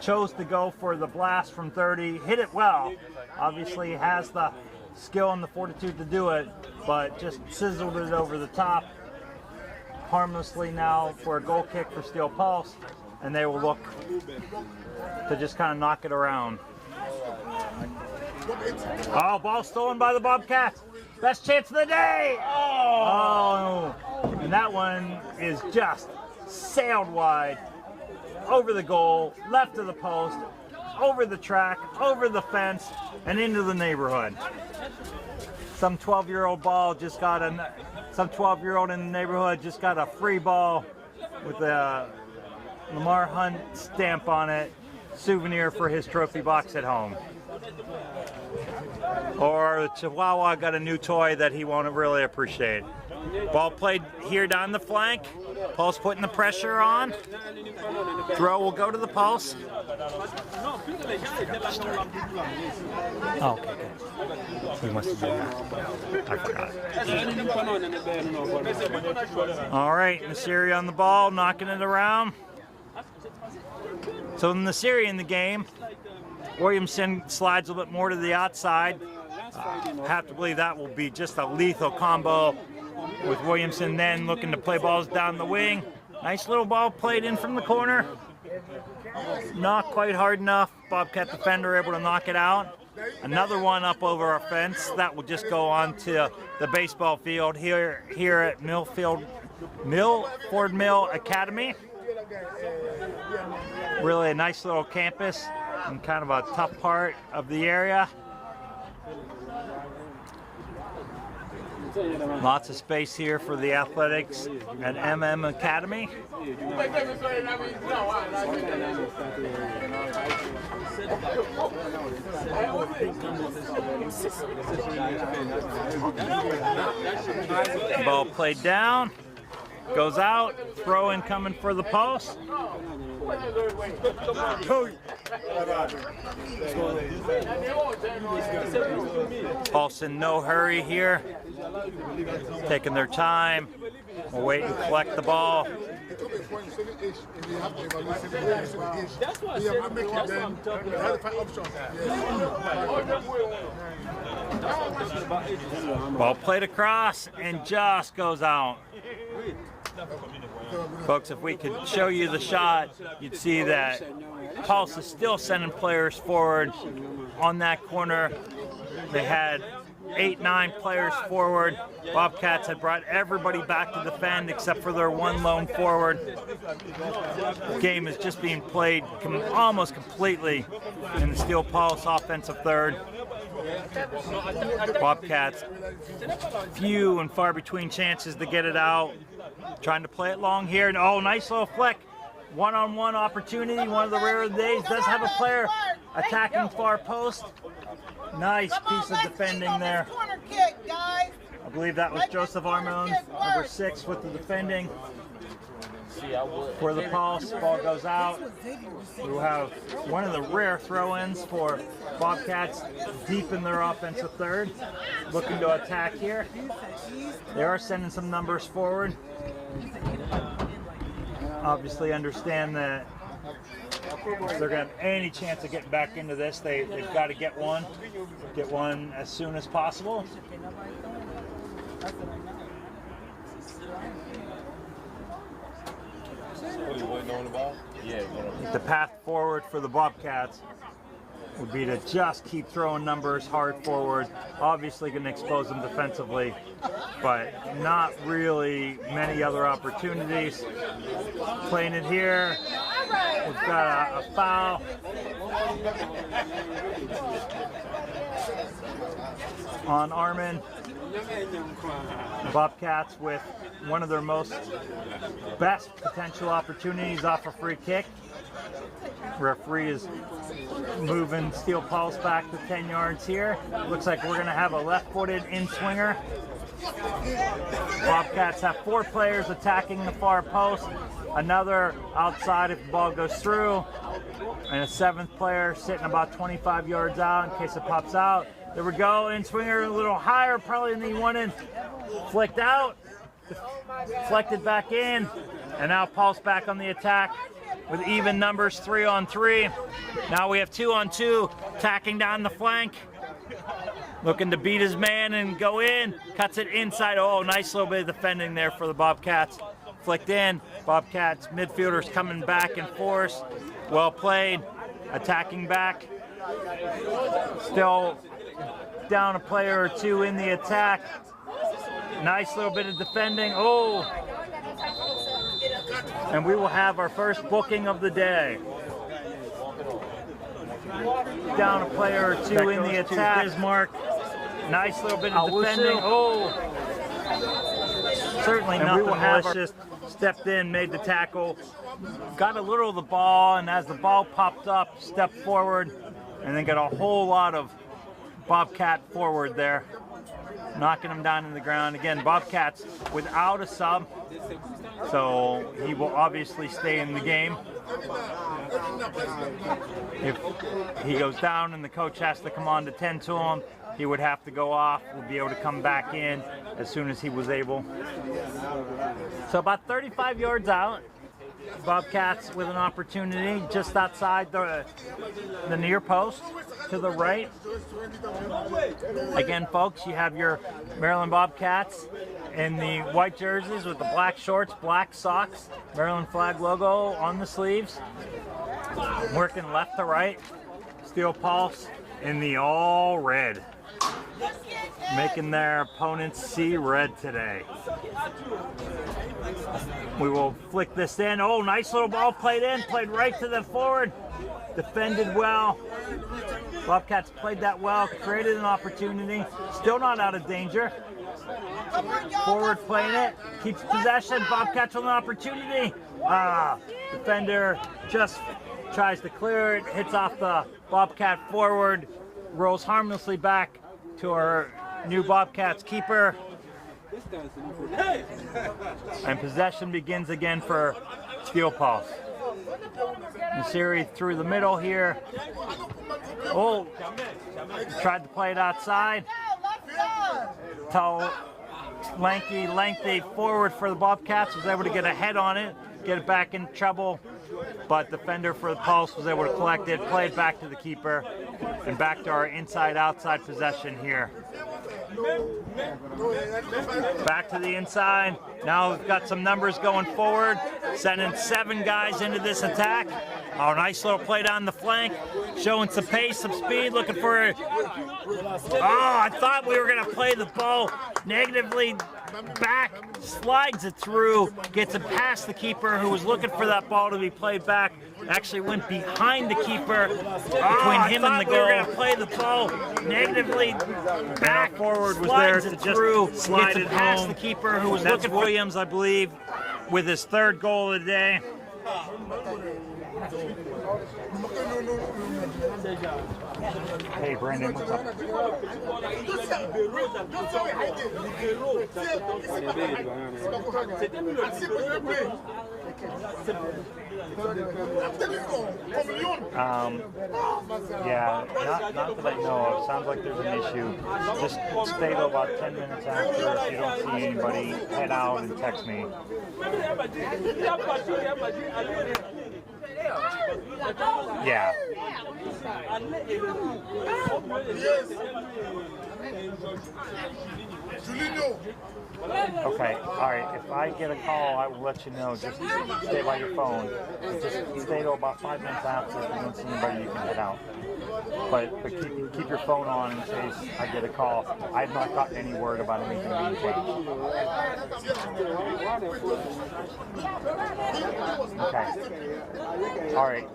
Chose to go for the blast from 30, hit it well. Obviously has the skill and the fortitude to do it, but just sizzled it over the top. Harmlessly now for a goal kick for Steel Pulse, and they will look to just kind of knock it around. Oh, ball stolen by the Bobcats. Best chance of the day. Oh, and that one is just sailed wide, over the goal, left of the post, over the track, over the fence, and into the neighborhood. Some 12-year-old ball just got some 12-year-old in the neighborhood just got a free ball with a Lamar Hunt stamp on it, souvenir for his trophy box at home. Or the Chihuahua got a new toy that he won't really appreciate. Ball played here down the flank. Pulse putting the pressure on. Throw will go to the Pulse. Oh, okay, good. He wants to do that. I forgot. All right, Nasiri on the ball, knocking it around. So Nasiri in the game. Williamson slides a little bit more to the outside. Have to believe that will be just a lethal combo with Williamson then looking to play balls down the wing. Nice little ball played in from the corner. Not quite hard enough. Bobcat defender able to knock it out. Another one up over our fence. That will just go on to the baseball field here at Milford Mill Academy. Really a nice little campus and kind of a tough part of the area. Lots of space here for the athletics at MM Academy. Ball played down, goes out, throw in coming for the post. Pulse in no hurry here, taking their time. We'll wait and collect the ball. Ball played across and just goes out. Folks, if we could show you the shot, you'd see that Pulse is still sending players forward on that corner. They had 8-9 players forward. Bobcats had brought everybody back to defend except for their one lone forward. The game is just being played almost completely in the Steel Pulse offensive third. Bobcats, few and far between chances to get it out. Trying to play it long here. And oh, nice little flick. One-on-one opportunity, one of the rare days. Does have a player attacking far post. Nice piece of defending there. I believe that was Joseph Armon, number 6 with the defending. For the Pulse, ball goes out. We will have one of the rare throw-ins for Bobcats deep in their offensive third. Looking to attack here. They are sending some numbers forward. Obviously understand that if they're going to have any chance of getting back into this, they've got to get one as soon as possible. The path forward for the Bobcats would be to just keep throwing numbers hard forward. Obviously going to expose them defensively, but not really many other opportunities. Playing it here. We've got a foul. On Armin. The Bobcats with one of their best potential opportunities off a free kick. Referee is moving Steel Pulse back to 10 yards here. Looks like we're going to have a left-footed in-swinger. Bobcats have 4 players attacking the far post. Another outside if the ball goes through. And a 7th player sitting about 25 yards out in case it pops out. There we go, in-swinger a little higher probably than he wanted. Flicked out, deflected back in, and now Pulse back on the attack with even numbers 3-on-3. Now we have 2-on-2, attacking down the flank. Looking to beat his man and go in, cuts it inside. Oh, nice little bit of defending there for the Bobcats. Flicked in, Bobcats midfielders coming back in force. Well played, attacking back. Still down a player or two in the attack. Nice little bit of defending. Oh! And we will have our first booking of the day. Down a player or two in the attack. Bismarck. Nice little bit of defending. Oh! Certainly nothing malicious. Stepped in, made the tackle. Got a little of the ball, and as the ball popped up, stepped forward, and then got a whole lot of Bobcat forward there, knocking him down in the ground. Again, Bobcats without a sub, so he will obviously stay in the game. If he goes down and the coach has to come on to tend to him, he would have to go off. We'll be able to come back in as soon as he was able. So about 35 yards out, Bobcats with an opportunity just outside the near post to the right. Again, folks, you have your Maryland Bobcats in the white jerseys with the black shorts, black socks, Maryland flag logo on the sleeves. Working left to right. Steel Pulse in the all red, making their opponents see red today. We will flick this in. Oh, nice little ball played in, played right to the forward. Defended well. Bobcats played that well, created an opportunity. Still not out of danger. Forward playing it, keeps possession. Bobcats with an opportunity. Defender just tries to clear it, hits off the Bobcat forward, rolls harmlessly back to our new Bobcats keeper. And possession begins again for Steel Pulse. Nasiri through the middle here. Oh, tried to play it outside. Tall, lengthy forward for the Bobcats, was able to get a head on it, get it back in trouble, but defender for the Pulse was able to collect it, play it back to the keeper, and back to our inside-outside possession here. Back to the inside. Now we've got some numbers going forward, sending 7 guys into this attack. Oh, nice little play down the flank, showing some pace, some speed, looking for. Oh, I thought we were going to play the ball negatively back, slides it through, gets it past the keeper who was looking for that ball to be played back. Actually went behind the keeper, between him and the goal. We were going to play the ball negatively back, forward was there to just slide it past the keeper who was looking for Williams, I believe, with his 3rd goal of the day. Hey Brandon, what's up? Yeah, not that I know of. Sounds like there's an issue. Just stay till about 10 minutes after. If you don't see anybody, head out and text me. Yeah. Okay, alright, if I get a call, I will let you know. Just stay by your phone. Just stay till about 5 minutes after. If you don't see anybody, you can head out. But keep your phone on in case I get a call. I've not gotten any word about anything being changed. Okay. Alright.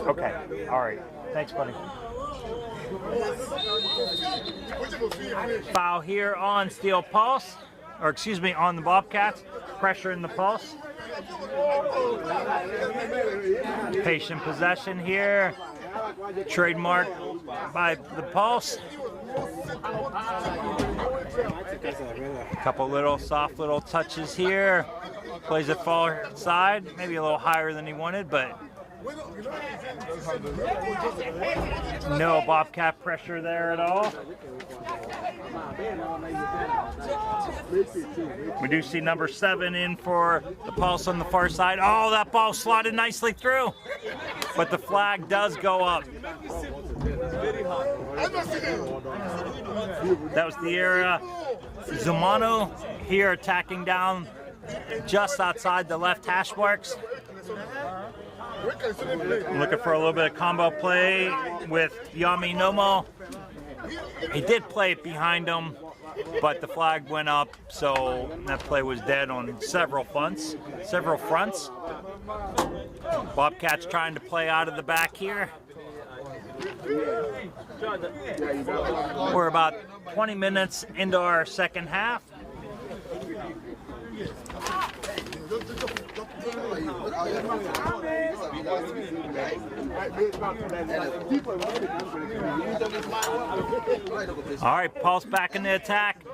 Okay, alright. Thanks, buddy. Foul here on Steel Pulse, or excuse me, on the Bobcats. Pressure in the Pulse. Patient possession here. Trademark by the Pulse. Couple little soft little touches here. Plays it far side, maybe a little higher than he wanted, but no Bobcat pressure there at all. We do see number 7 in for the Pulse on the far side. Oh, that ball slotted nicely through, but the flag does go up. That was the area. Zumano here attacking down just outside the left hash marks. Looking for a little bit of combo play with Yami Nomo. He did play it behind him, but the flag went up, so that play was dead on several fronts. Bobcats trying to play out of the back here. We're about 20 minutes into our second half. All right, Pulse back in the attack,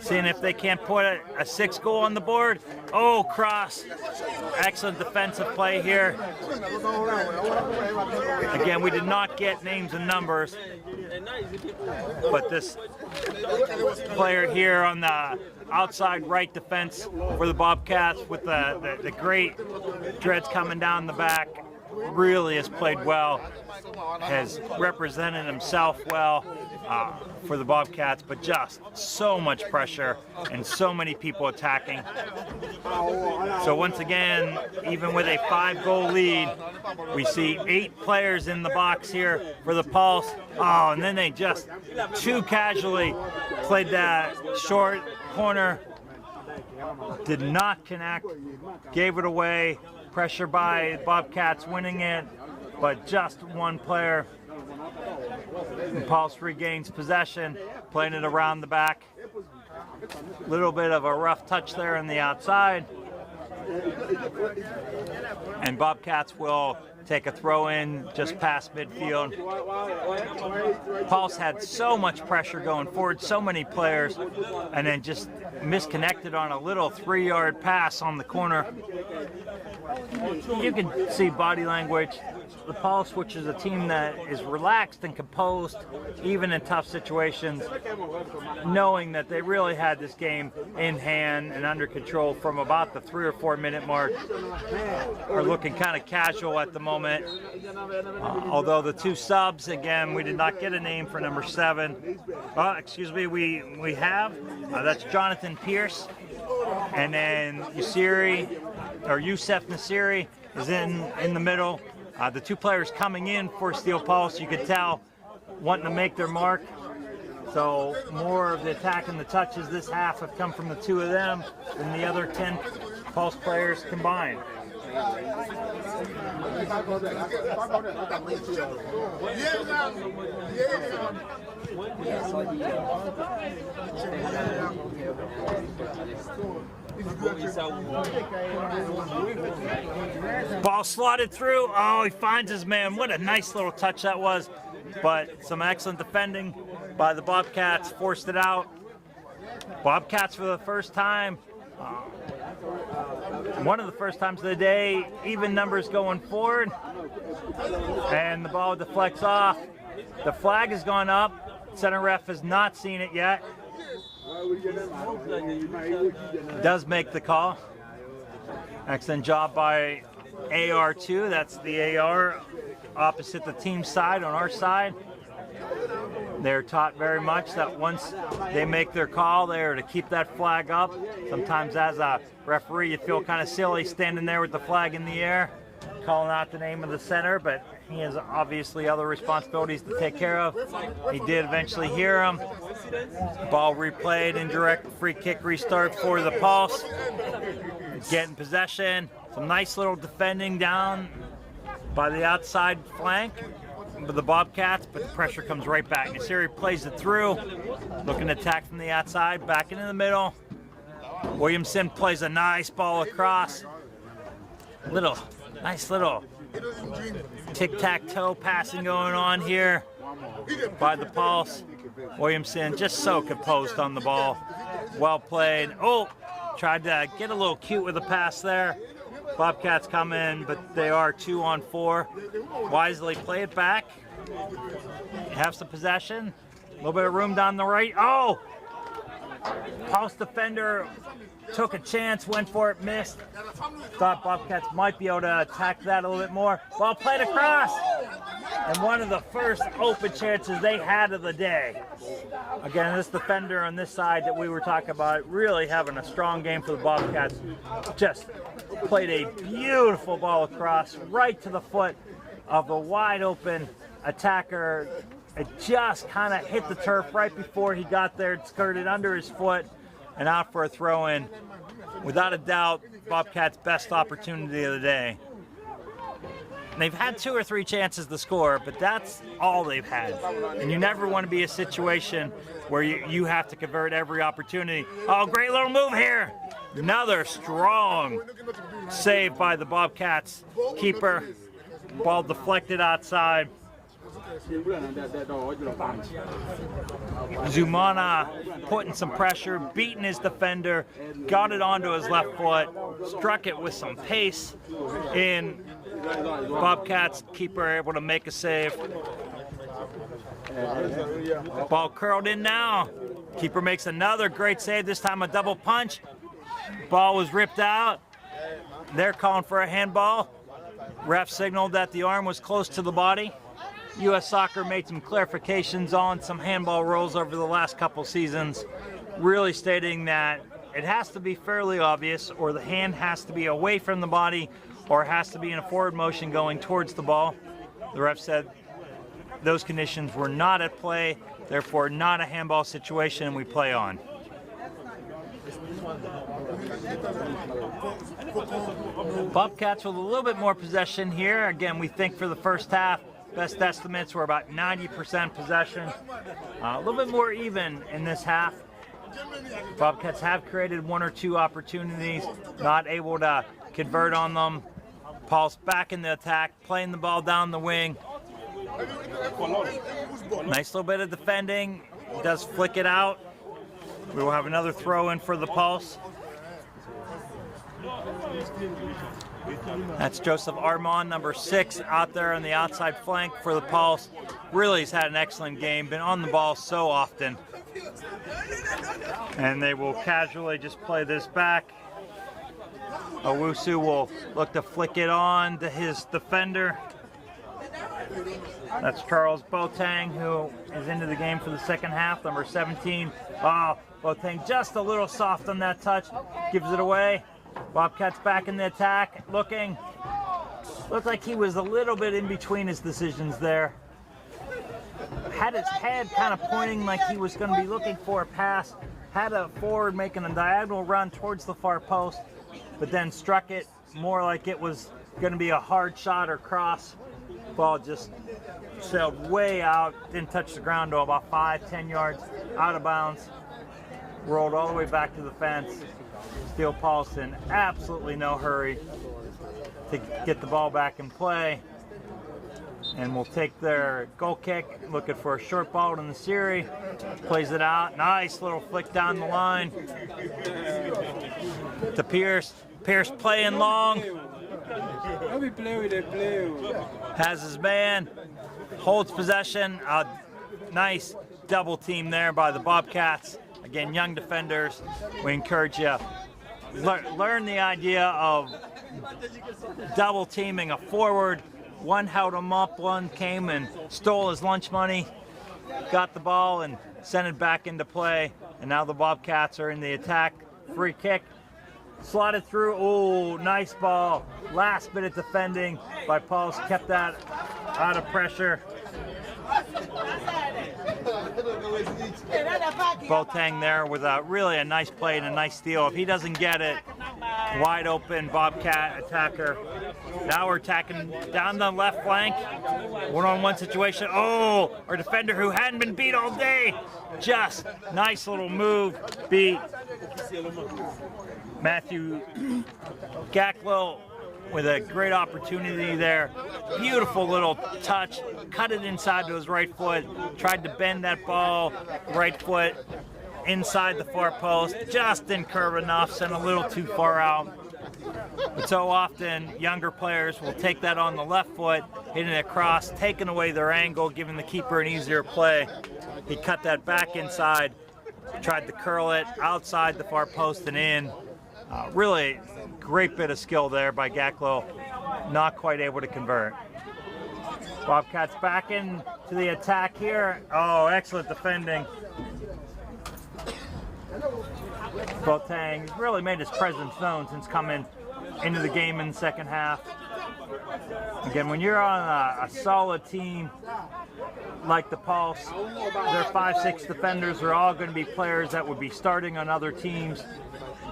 seeing if they can't put a 6 goal on the board. Oh, cross. Excellent defensive play here. Again, we did not get names and numbers, but this player here on the outside right defense for the Bobcats with the great dreads coming down the back really has played well, has represented himself well for the Bobcats, but just so much pressure and so many people attacking. So once again, even with a 5-goal lead, we see 8 players in the box here for the Pulse. Oh, and then they just too casually played that short corner, did not connect, gave it away. Pressure by Bobcats winning it, but just one player. Pulse regains possession, playing it around the back. Little bit of a rough touch there on the outside. And Bobcats will take a throw in just past midfield. Pulse had so much pressure going forward, so many players, and then just misconnected on a little 3-yard pass on the corner. You can see body language. The Pulse, which is a team that is relaxed and composed, even in tough situations, knowing that they really had this game in hand and under control from about the 3 or 4 minute mark, are looking kind of casual at the moment. Although the 2 subs, again, we did not get a name for number 7. Excuse me, we have. That's Jonathan Pierce. And then Youssef Nasiri is in the middle. The 2 players coming in for Steel Pulse, you could tell, wanting to make their mark. So more of the attack and the touches this half have come from the 2 of them than the other 10 Pulse players combined. Ball slotted through. Oh, he finds his man. What a nice little touch that was. But some excellent defending by the Bobcats forced it out. Bobcats for the first time, one of the first times of the day, even numbers going forward. And the ball deflects off. The flag has gone up. Center ref has not seen it yet. Does make the call. Excellent job by AR2. That's the AR opposite the team side on our side. They're taught very much that once they make their call, they are to keep that flag up. Sometimes as a referee, you feel kind of silly standing there with the flag in the air, calling out the name of the center, but he has obviously other responsibilities to take care of. He did eventually hear him. Ball replayed, indirect free kick restart for the Pulse. Getting possession. Some nice little defending down by the outside flank of the Bobcats, but the pressure comes right back. Nasiri plays it through. Looking to attack from the outside, back into the middle. Williamson plays a nice ball across. Nice little tic-tac-toe passing going on here by the Pulse. Williamson just so composed on the ball. Well played. Oh, tried to get a little cute with a pass there. Bobcats come in, but they are 2 on 4. Wisely play it back. Have some possession. A little bit of room down the right. Oh! Pulse defender took a chance, went for it, missed. Thought Bobcats might be able to attack that a little bit more. Ball played across. And one of the first open chances they had of the day. Again, this defender on this side that we were talking about, really having a strong game for the Bobcats. Just played a beautiful ball across right to the foot of a wide open attacker It just kind of hit the turf right before he got there. It skirted under his foot and out for a throw-in. Without a doubt, Bobcats' best opportunity of the day. And they've had 2 or 3 chances to score, but that's all they've had. And you never want to be a situation where you have to convert every opportunity. Oh, great little move here. Another strong save by the Bobcats keeper. Ball deflected outside. Zumana putting some pressure, beating his defender, got it onto his left foot, struck it with some pace in. Bobcats keeper able to make a save. Ball curled in now. Keeper makes another great save, this time a double punch. Ball was ripped out. They're calling for a handball. Ref signaled that the arm was close to the body. U.S. Soccer made some clarifications on some handball rules over the last couple seasons, really stating that it has to be fairly obvious, or the hand has to be away from the body, or it has to be in a forward motion going towards the ball. The ref said those conditions were not at play, therefore not a handball situation, and we play on. Bobcats with a little bit more possession here. Again, we think for the first half, best estimates were about 90% possession. A little bit more even in this half. Bobcats have created 1 or 2 opportunities, not able to convert on them. Paul's back in the attack, playing the ball down the wing. Nice little bit of defending. Does flick it out. We will have another throw in for the Pulse. That's Joseph Armand, number 6, out there on the outside flank for the Pulse. Really has had an excellent game, been on the ball so often. And they will casually just play this back. Owusu will look to flick it on to his defender. That's Charles Boateng, who is into the game for the second half, number 17. Oh, Boateng just a little soft on that touch, gives it away. Bobcats back in the attack, looking. Looked like he was a little bit in between his decisions there. Had his head kind of pointing like he was going to be looking for a pass. Had a forward making a diagonal run towards the far post, but then struck it more like it was going to be a hard shot or cross. Ball just sailed way out, didn't touch the ground to about 5-10 yards out of bounds. Rolled all the way back to the fence. Steele Paulson, absolutely no hurry to get the ball back in play. And will take their goal kick, looking for a short ball in the series. Plays it out, nice little flick down the line to Pierce. Pierce playing long. Has his man, holds possession. Nice double team there by the Bobcats. Again, young defenders. We encourage you learn the idea of double teaming a forward. One held him up, one came and stole his lunch money, got the ball and sent it back into play. And now the Bobcats are in the attack. Free kick, slotted through. Oh, nice ball. Last bit of defending by Pauls, kept that out of pressure. Boateng there with really a nice play and a nice steal. If he doesn't get it, wide open Bobcat attacker. Now we're attacking down the left flank. One-on-one situation. Oh, our defender who hadn't been beat all day. Just nice little move. Beat Matthew Gacklow with a great opportunity there. Beautiful little touch. Cut it inside to his right foot. Tried to bend that ball. Right foot inside the far post. Just didn't curve enough. Sent a little too far out. But so often, younger players will take that on the left foot, hitting it across, taking away their angle, giving the keeper an easier play. He cut that back inside, tried to curl it outside the far post and in. Really great bit of skill there by Gacklow, not quite able to convert. Bobcats back into the attack here. Oh, excellent defending. Boateng really made his presence known since coming into the game in the second half. Again, when you're on a solid team like the Pulse, their 5-6 defenders are all going to be players that would be starting on other teams.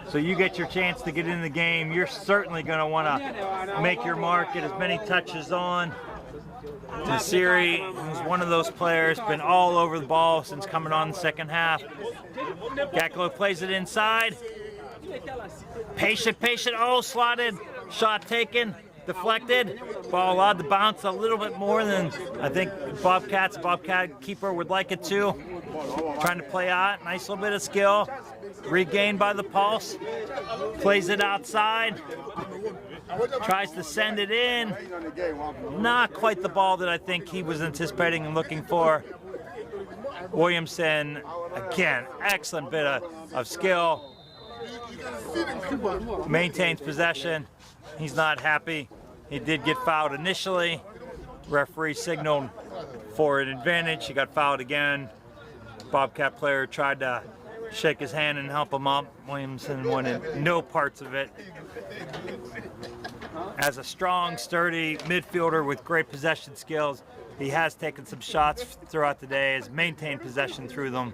So you get your chance to get in the game, you're certainly going to want to make your mark, get as many touches on. Nasiri is one of those players, been all over the ball since coming on the second half. Gaklo plays it inside. Patient, oh, slotted, shot taken, deflected. Ball allowed to bounce a little bit more than I think Bobcat keeper would like it to. Trying to play out, nice little bit of skill. Regained by the Pulse. Plays it outside. Tries to send it in. Not quite the ball that I think he was anticipating and looking for. Williamson, again, excellent bit of skill. Maintains possession. He's not happy. He did get fouled initially. Referee signaled for an advantage. He got fouled again. Bobcat player tried to shake his hand and help him up. Williamson wanted no parts of it. As a strong, sturdy midfielder with great possession skills, he has taken some shots throughout the day, has maintained possession through them.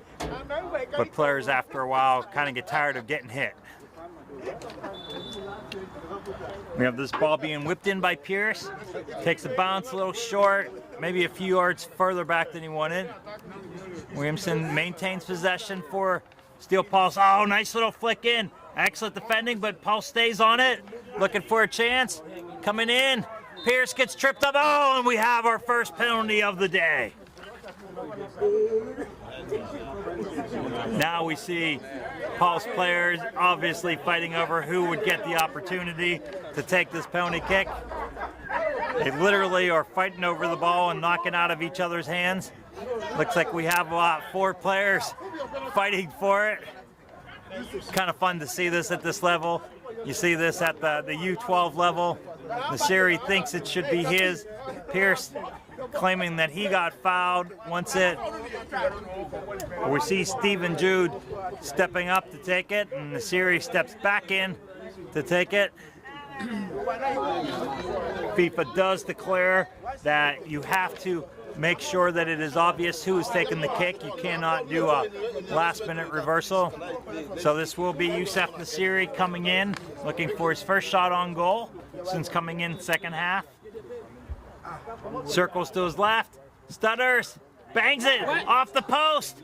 But players, after a while, kind of get tired of getting hit. We have this ball being whipped in by Pierce. Takes a bounce a little short, maybe a few yards further back than he wanted. Williamson maintains possession for Steel Pulse. Oh, nice little flick in. Excellent defending, but Pulse stays on it. Looking for a chance. Coming in. Pierce gets tripped up. Oh, and we have our first penalty of the day. Now we see Pulse players obviously fighting over who would get the opportunity to take this penalty kick. They literally are fighting over the ball and knocking out of each other's hands. Looks like we have about 4 players fighting for it. It's kind of fun to see this at this level. You see this at the U12 level. Nasiri thinks it should be his. Pierce claiming that he got fouled once it. We see Stephen Jude stepping up to take it, and Nasiri steps back in to take it. FIFA does declare that you have to make sure that it is obvious who is taking the kick. You cannot do a last-minute reversal. So this will be Youssef Nasiri coming in, looking for his first shot on goal since coming in second half. Circles to his left, stutters, bangs it off the post.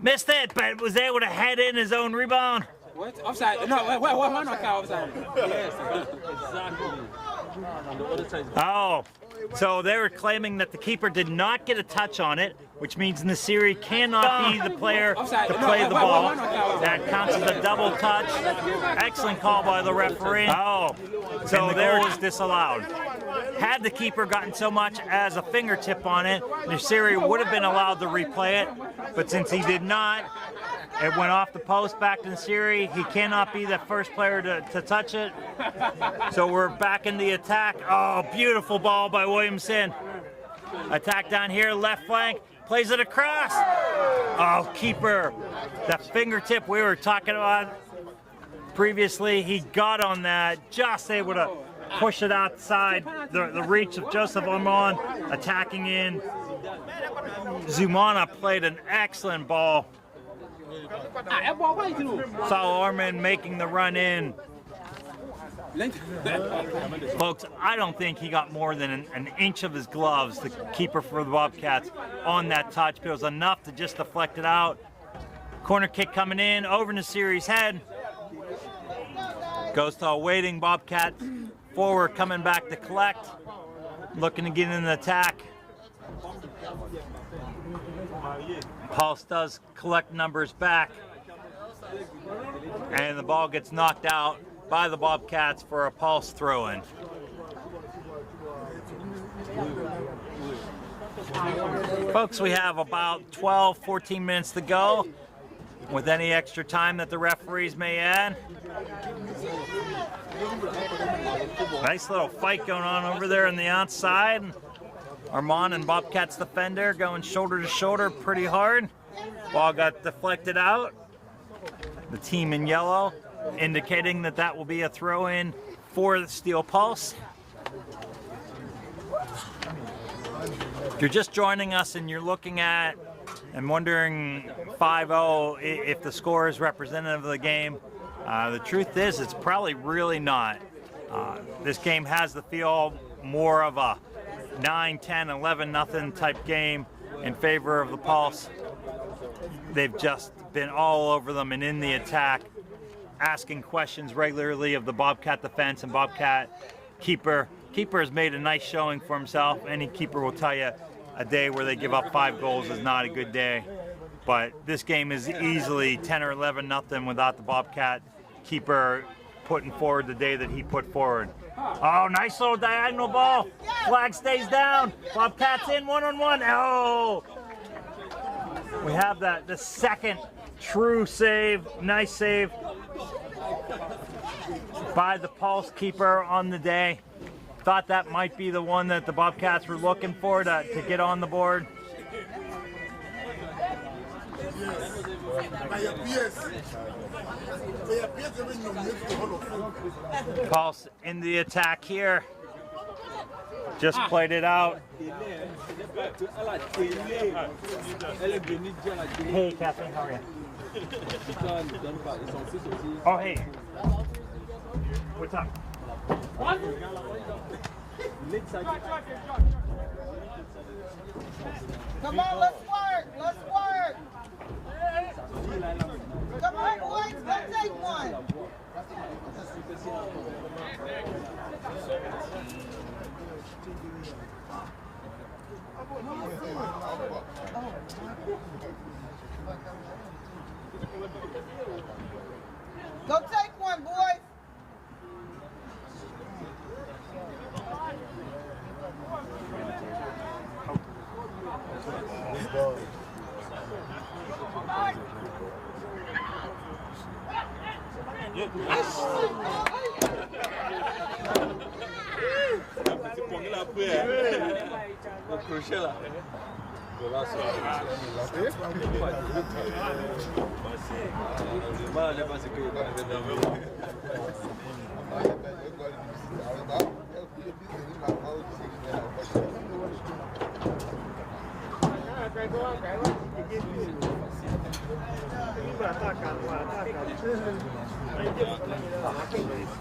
Missed it, but was able to head in his own rebound. What? Offside? No, what? No, offside. Yes. Oh, so they were claiming that the keeper did not get a touch on it, which means Nasiri cannot be the player to play the ball. That counts as a double touch. Excellent call by the referee. Oh, so there was disallowed. Had the keeper gotten so much as a fingertip on it, Nasiri would have been allowed to replay it, but since he did not, it went off the post back to Nasiri. He cannot be the first player to touch it. So we're back in the attack. Oh, beautiful ball by Williamson. Attack down here, left flank, plays it across. Oh, keeper. That fingertip we were talking about previously, he got on that, just able to push it outside the reach of Joseph Lamar, attacking in. Zumana played an excellent ball. Saul Orman making the run in. Folks, I don't think he got more than an inch of his gloves, the keeper for the Bobcats, on that touch. But it was enough to just deflect it out. Corner kick coming in, over Nasiri's head. Goes to a waiting Bobcat forward, coming back to collect. Looking to get in the attack. Pulse does collect numbers back. And the ball gets knocked out by the Bobcats for a Pulse throw-in. Folks, we have about 12-14 minutes to go with any extra time that the referees may add. Nice little fight going on over there on the outside. Armand and Bobcats defender going shoulder to shoulder pretty hard. Ball got deflected out. The team in yellow indicating that that will be a throw-in for the Steel Pulse. If you're just joining us and you're looking at and wondering 5-0 if the score is representative of the game, the truth is it's probably really not. This game has the feel more of a 9, 10, 11 nothing type game in favor of the Pulse. They've just been all over them and in the attack, asking questions regularly of the Bobcat defense and Bobcat keeper. Keeper has made a nice showing for himself. Any keeper will tell you a day where they give up 5 goals is not a good day. But this game is easily 10 or 11 nothing without the Bobcat keeper putting forward the day that he put forward. Oh, nice little diagonal ball. Flag stays down. Bobcats in 1-on-1. Oh! We have the second true save. Nice save by the Pulse keeper on the day. Thought that might be the one that the Bobcats were looking for to get on the board. Pulse in the attack here. Just played it out. Hey, Kathleen, how are you? Oh, hey. What's up? Come on, let's work. Let's work. Come on, boys. Let's take one. Go take one, boys.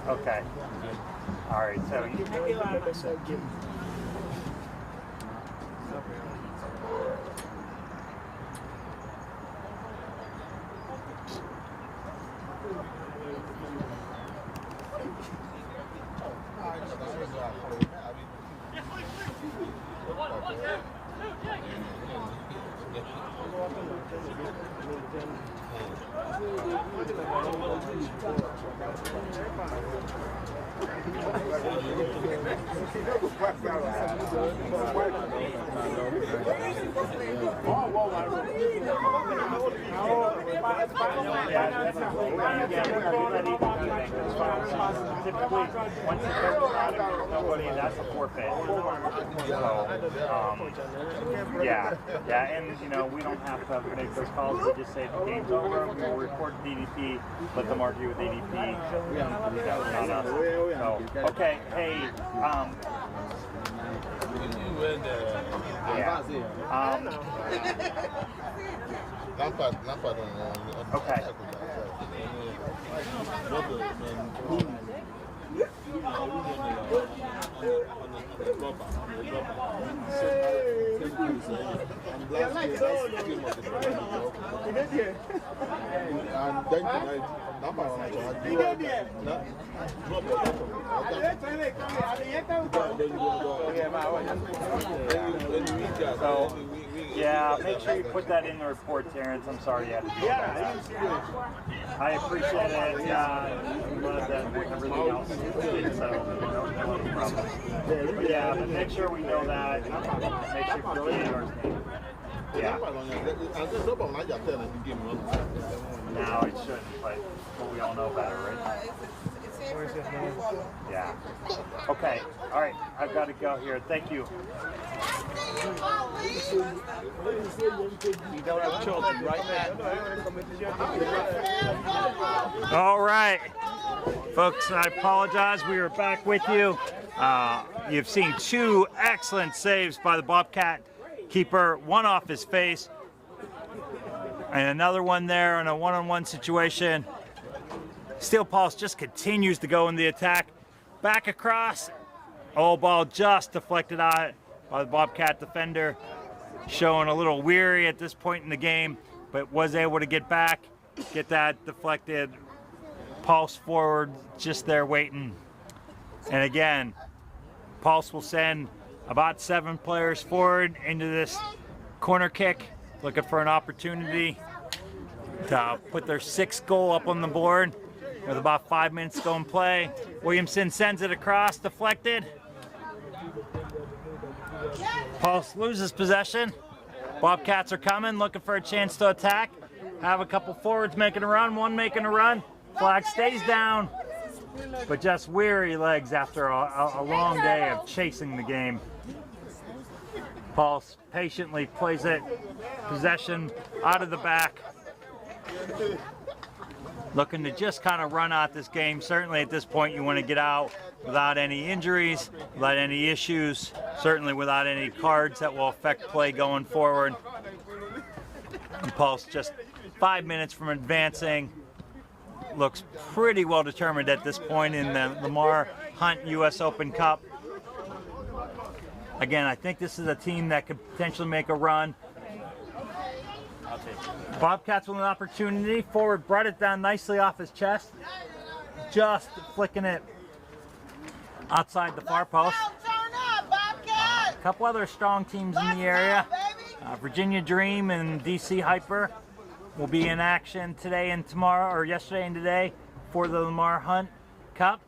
Okay. All right. So typically, once you go out of nobody, that's a forfeit. So, yeah, and you know we don't have to make those calls. We just say the game's over. We will report to DDP, let them argue with DDP. Not us. So, okay, hey, okay. So, yeah, make sure you put that in the report, Terrence. I'm sorry you had to do that. I appreciate it. I'm glad that everything else is so no problem. But yeah, but make sure we know that. Make sure you fill in yours. Yeah. No, it shouldn't, but we all know better, right? Yeah. Okay. All right. I've got to go here. Thank you. You don't have children, right, Matt? All right. Folks, I apologize. We are back with you. You've seen two excellent saves by the Bobcat keeper, one off his face, and another one there in a one-on-one situation. Steel Pulse just continues to go in the attack. Back across. Oh, ball just deflected out by the Bobcat defender. Showing a little weary at this point in the game, but was able to get back, get that deflected. Pulse forward, just there waiting. And again, Pulse will send about 7 players forward into this corner kick, looking for an opportunity to put their 6th goal up on the board with about 5 minutes to go in play. Williamson sends it across, deflected. Pulse loses possession. Bobcats are coming, looking for a chance to attack. Have a couple forwards making a run, one making a run. Flag stays down, but just weary legs after a long day of chasing the game. Pulse patiently plays it, possession out of the back. Looking to just kind of run out this game. Certainly at this point you want to get out without any injuries, without any issues, certainly without any cards that will affect play going forward. And Pulse just 5 minutes from advancing. Looks pretty well determined at this point in the Lamar Hunt US Open Cup. Again, I think this is a team that could potentially make a run. Bobcats with an opportunity. Forward brought it down nicely off his chest. Just flicking it outside the far post. A couple other strong teams in the area. Virginia Dream and DC Hyper will be in action today and tomorrow, or yesterday and today, for the Lamar Hunt Cup.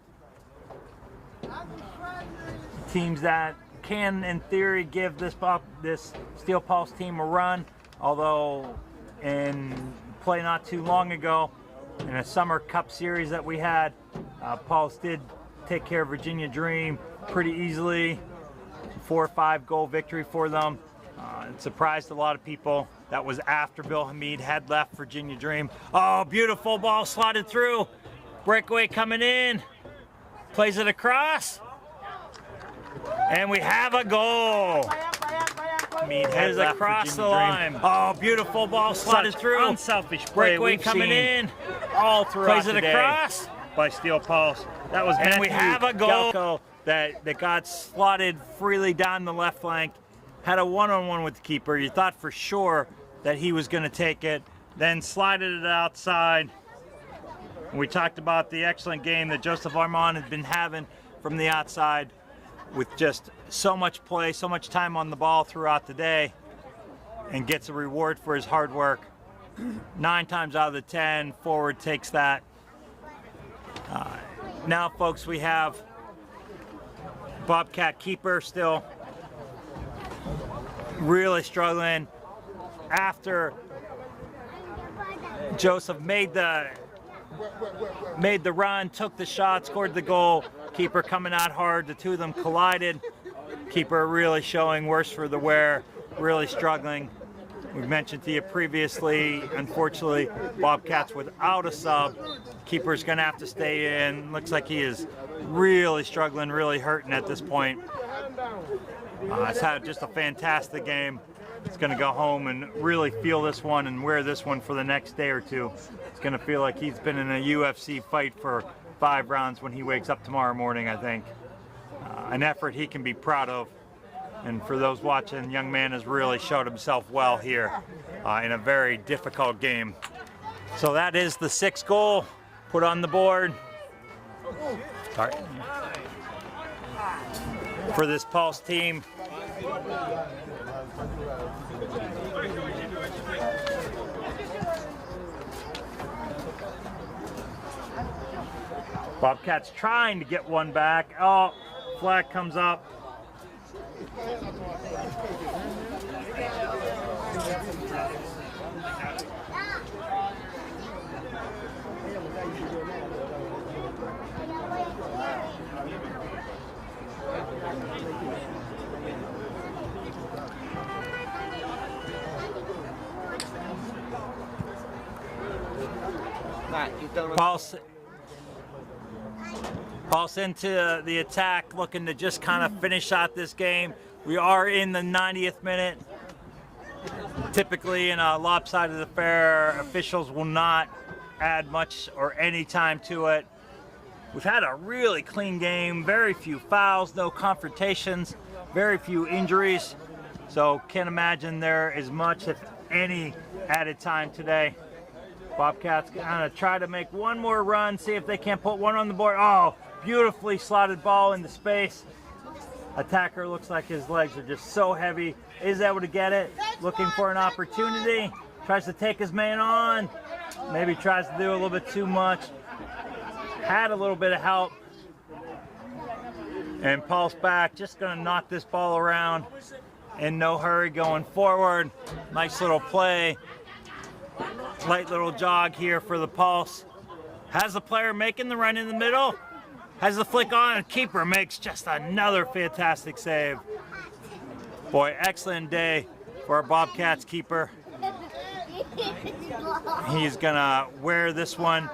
Teams that can, in theory, give this Steel Pulse team a run, although in play not too long ago, in a summer cup series that we had, Pulse did take care of Virginia Dream pretty easily. 4 or 5 goal victory for them. It surprised a lot of people. That was after Bill Hamid had left Virginia Dream. Oh, beautiful ball slotted through. Breakaway coming in. Plays it across. And we have a goal. Hamid has across the line. Oh, beautiful ball slotted through. Unselfish play. Breakaway coming in. All throughout Plays it across by Steel Pulse. That was and we have a goal Galco. that got slotted freely down the left flank. Had a one-on-one with the keeper. You thought for sure that he was going to take it. Then slided it outside. We talked about the excellent game that Joseph Armand had been having from the outside, with just so much play, so much time on the ball throughout the day, and gets a reward for his hard work. 9 times out of the 10, forward takes that. Now, folks, we have Bobcat keeper still really struggling after Joseph made the run, took the shot, scored the goal. Keeper coming out hard. The two of them collided. Keeper really showing worse for the wear, really struggling. We've mentioned to you previously, unfortunately, Bobcats without a sub. Keeper's gonna have to stay in. Looks like he is really struggling, really hurting at this point. He's had just a fantastic game. He's gonna go home and really feel this one and wear this one for the next day or two. It's gonna feel like he's been in a UFC fight for 5 rounds when he wakes up tomorrow morning, I think. An effort he can be proud of. And for those watching, the young man has really showed himself well here in a very difficult game. So that is the 6th goal put on the board. Sorry. For this Pulse team. Bobcats trying to get one back. Oh, flag comes up. Pulse into the attack, looking to just kind of finish out this game. We are in the 90th minute. Typically in a lopsided affair, officials will not add much or any time to it. We've had a really clean game, very few fouls, no confrontations, very few injuries. So can't imagine there is much, if any, added time today. Bobcats kind of try to make one more run, see if they can't put one on the board. Oh, beautifully slotted ball into space. Attacker looks like his legs are just so heavy. Is able to get it, looking for an opportunity. Tries to take his man on. Maybe tries to do a little bit too much. Had a little bit of help. And Pulse back, just gonna knock this ball around. In no hurry going forward. Nice little play. Light little jog here for the Pulse. Has the player making the run in the middle. Has the flick on, and keeper makes just another fantastic save. Boy, excellent day for our Bobcats keeper. He's gonna wear this one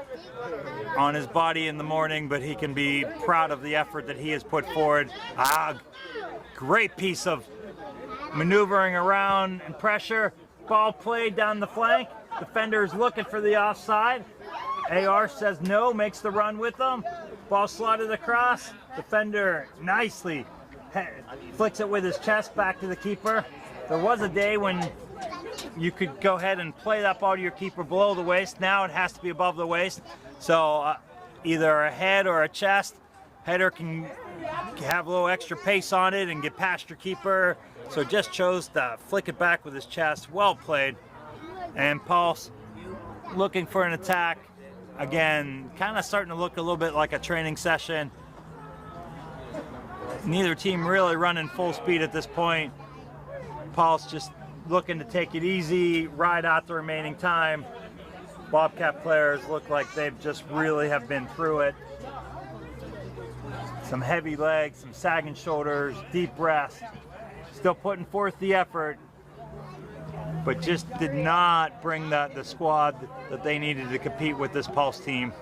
on his body in the morning, but he can be proud of the effort that he has put forward. Great piece of maneuvering around and pressure. Ball played down the flank. Defender is looking for the offside. AR says no, makes the run with them. Ball slotted across. Defender nicely flicks it with his chest back to the keeper. There was a day when you could go ahead and play that ball to your keeper below the waist. Now it has to be above the waist. So either a head or a chest. Header can have a little extra pace on it and get past your keeper. So just chose to flick it back with his chest. Well played. And Pulse looking for an attack. Again, kind of starting to look a little bit like a training session. Neither team really running full speed at this point. Pulse just looking to take it easy, ride out the remaining time. Bobcat players look like they've just really have been through it. Some heavy legs, some sagging shoulders, deep breaths. Still putting forth the effort, but just did not bring the squad that they needed to compete with this Pulse team,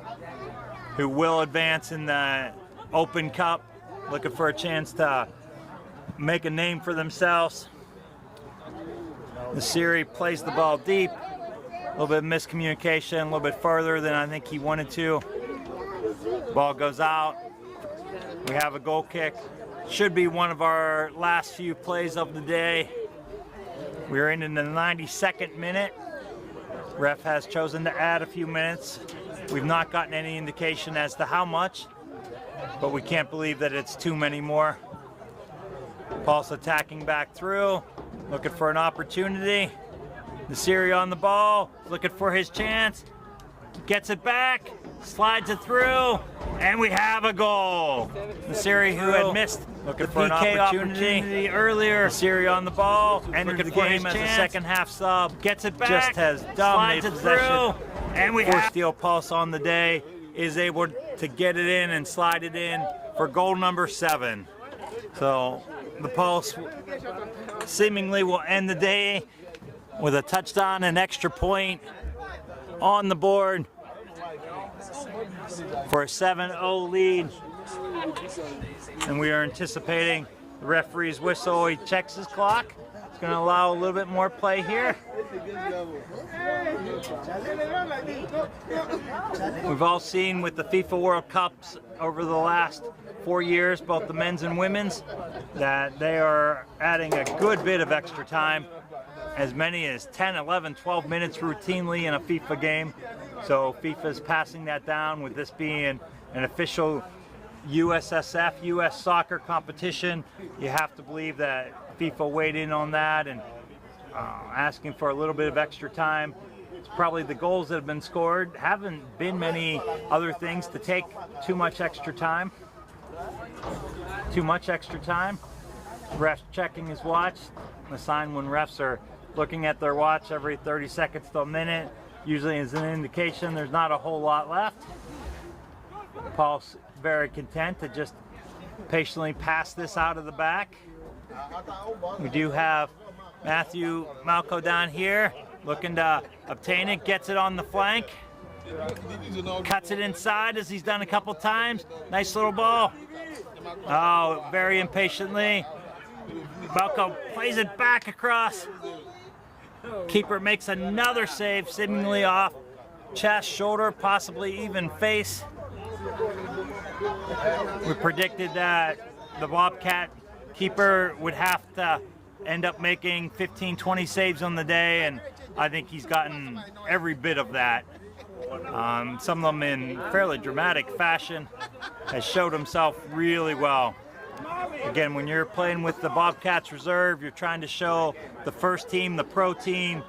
who will advance in the Open Cup, looking for a chance to make a name for themselves. Nasiri plays the ball deep, a little bit of miscommunication, a little bit further than I think he wanted to. Ball goes out. We have a goal kick. Should be one of our last few plays of the day. We're in the 92nd minute. Ref has chosen to add a few minutes. We've not gotten any indication as to how much, but we can't believe that it's too many more. Pulse attacking back through, looking for an opportunity. Nasiri on the ball, looking for his chance. Gets it back, slides it through, and we have a goal. Nasiri, who had missed looking for an opportunity earlier. Nasiri on the ball, entered the game as a second half sub. Gets it back, just has dominated possession. And we have Steel Pulse on the day, is able to get it in and slide it in for goal number 7. So the Pulse seemingly will end the day with a touchdown and extra point on the board for a 7-0 lead. And we are anticipating the referee's whistle. He checks his clock. It's going to allow a little bit more play here. We've all seen with the FIFA World Cups over the last 4 years, both the men's and women's, that they are adding a good bit of extra time, as many as 10, 11, 12 minutes routinely in a FIFA game. So FIFA's passing that down with this being an official USSF, US soccer competition. You have to believe that FIFA weighed in on that and asking for a little bit of extra time. It's probably the goals that have been scored. Haven't been many other things to take too much extra time. Ref checking his watch. A sign when refs are looking at their watch every 30 seconds to a minute. Usually is an indication there's not a whole lot left. Pulse very content to just patiently pass this out of the back. We do have Matthew Malco down here looking to obtain it, gets it on the flank. Cuts it inside as he's done a couple times. Nice little ball. Oh, very impatiently. Balco plays it back across. Keeper makes another save, seemingly off chest, shoulder, possibly even face. We predicted that the Bobcat keeper would have to end up making 15, 20 saves on the day, and I think he's gotten every bit of that. Some of them in fairly dramatic fashion. Has showed himself really well. Again, when you're playing with the Bobcats Reserve, you're trying to show the first team, the pro team,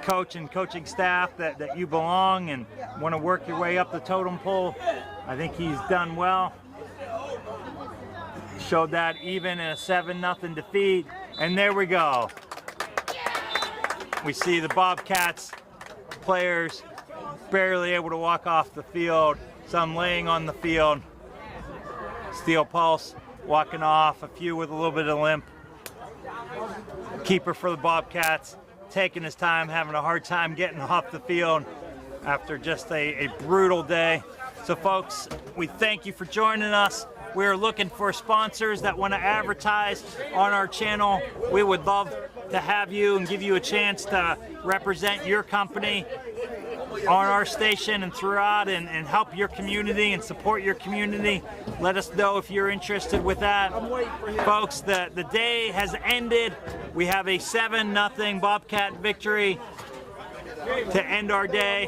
coach and coaching staff that you belong and want to work your way up the totem pole. I think he's done well. Showed that even in a 7-0 defeat. And there we go. We see the Bobcats players barely able to walk off the field, some laying on the field. Steel Pulse walking off, a few with a little bit of limp. Keeper for the Bobcats taking his time, having a hard time getting off the field after just a brutal day. So folks, we thank you for joining us. We're looking for sponsors that want to advertise on our channel. We would love to have you and give you a chance to represent your company on our station and throughout, and help your community and support your community. Let us know if you're interested with that. Folks, the day has ended. We have a 7-0 Bobcat victory to end our day,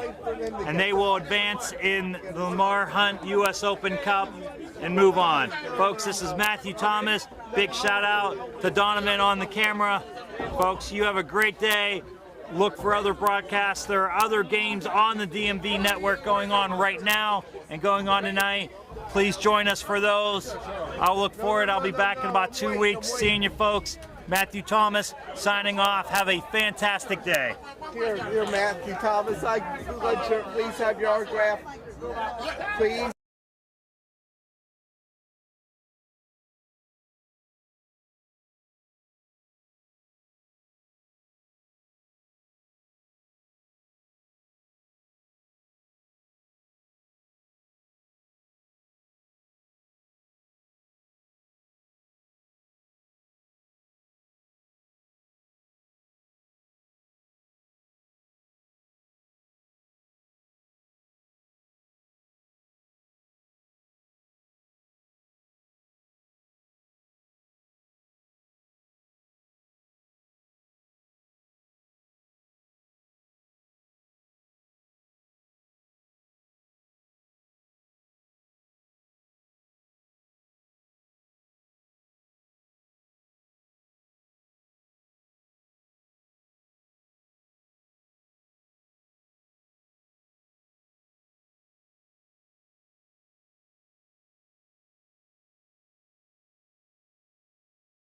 and they will advance in the Lamar Hunt US Open Cup and move on. Folks, this is Matthew Thomas. Big shout out to Donovan on the camera. Folks, you have a great day. Look for other broadcasts. There are other games on the DMV network going on right now and going on tonight. Please join us for those. I'll look forward. I'll be back in about 2 weeks seeing you folks. Matthew Thomas signing off. Have a fantastic day. Here, Matthew Thomas. Please have your autograph. Please.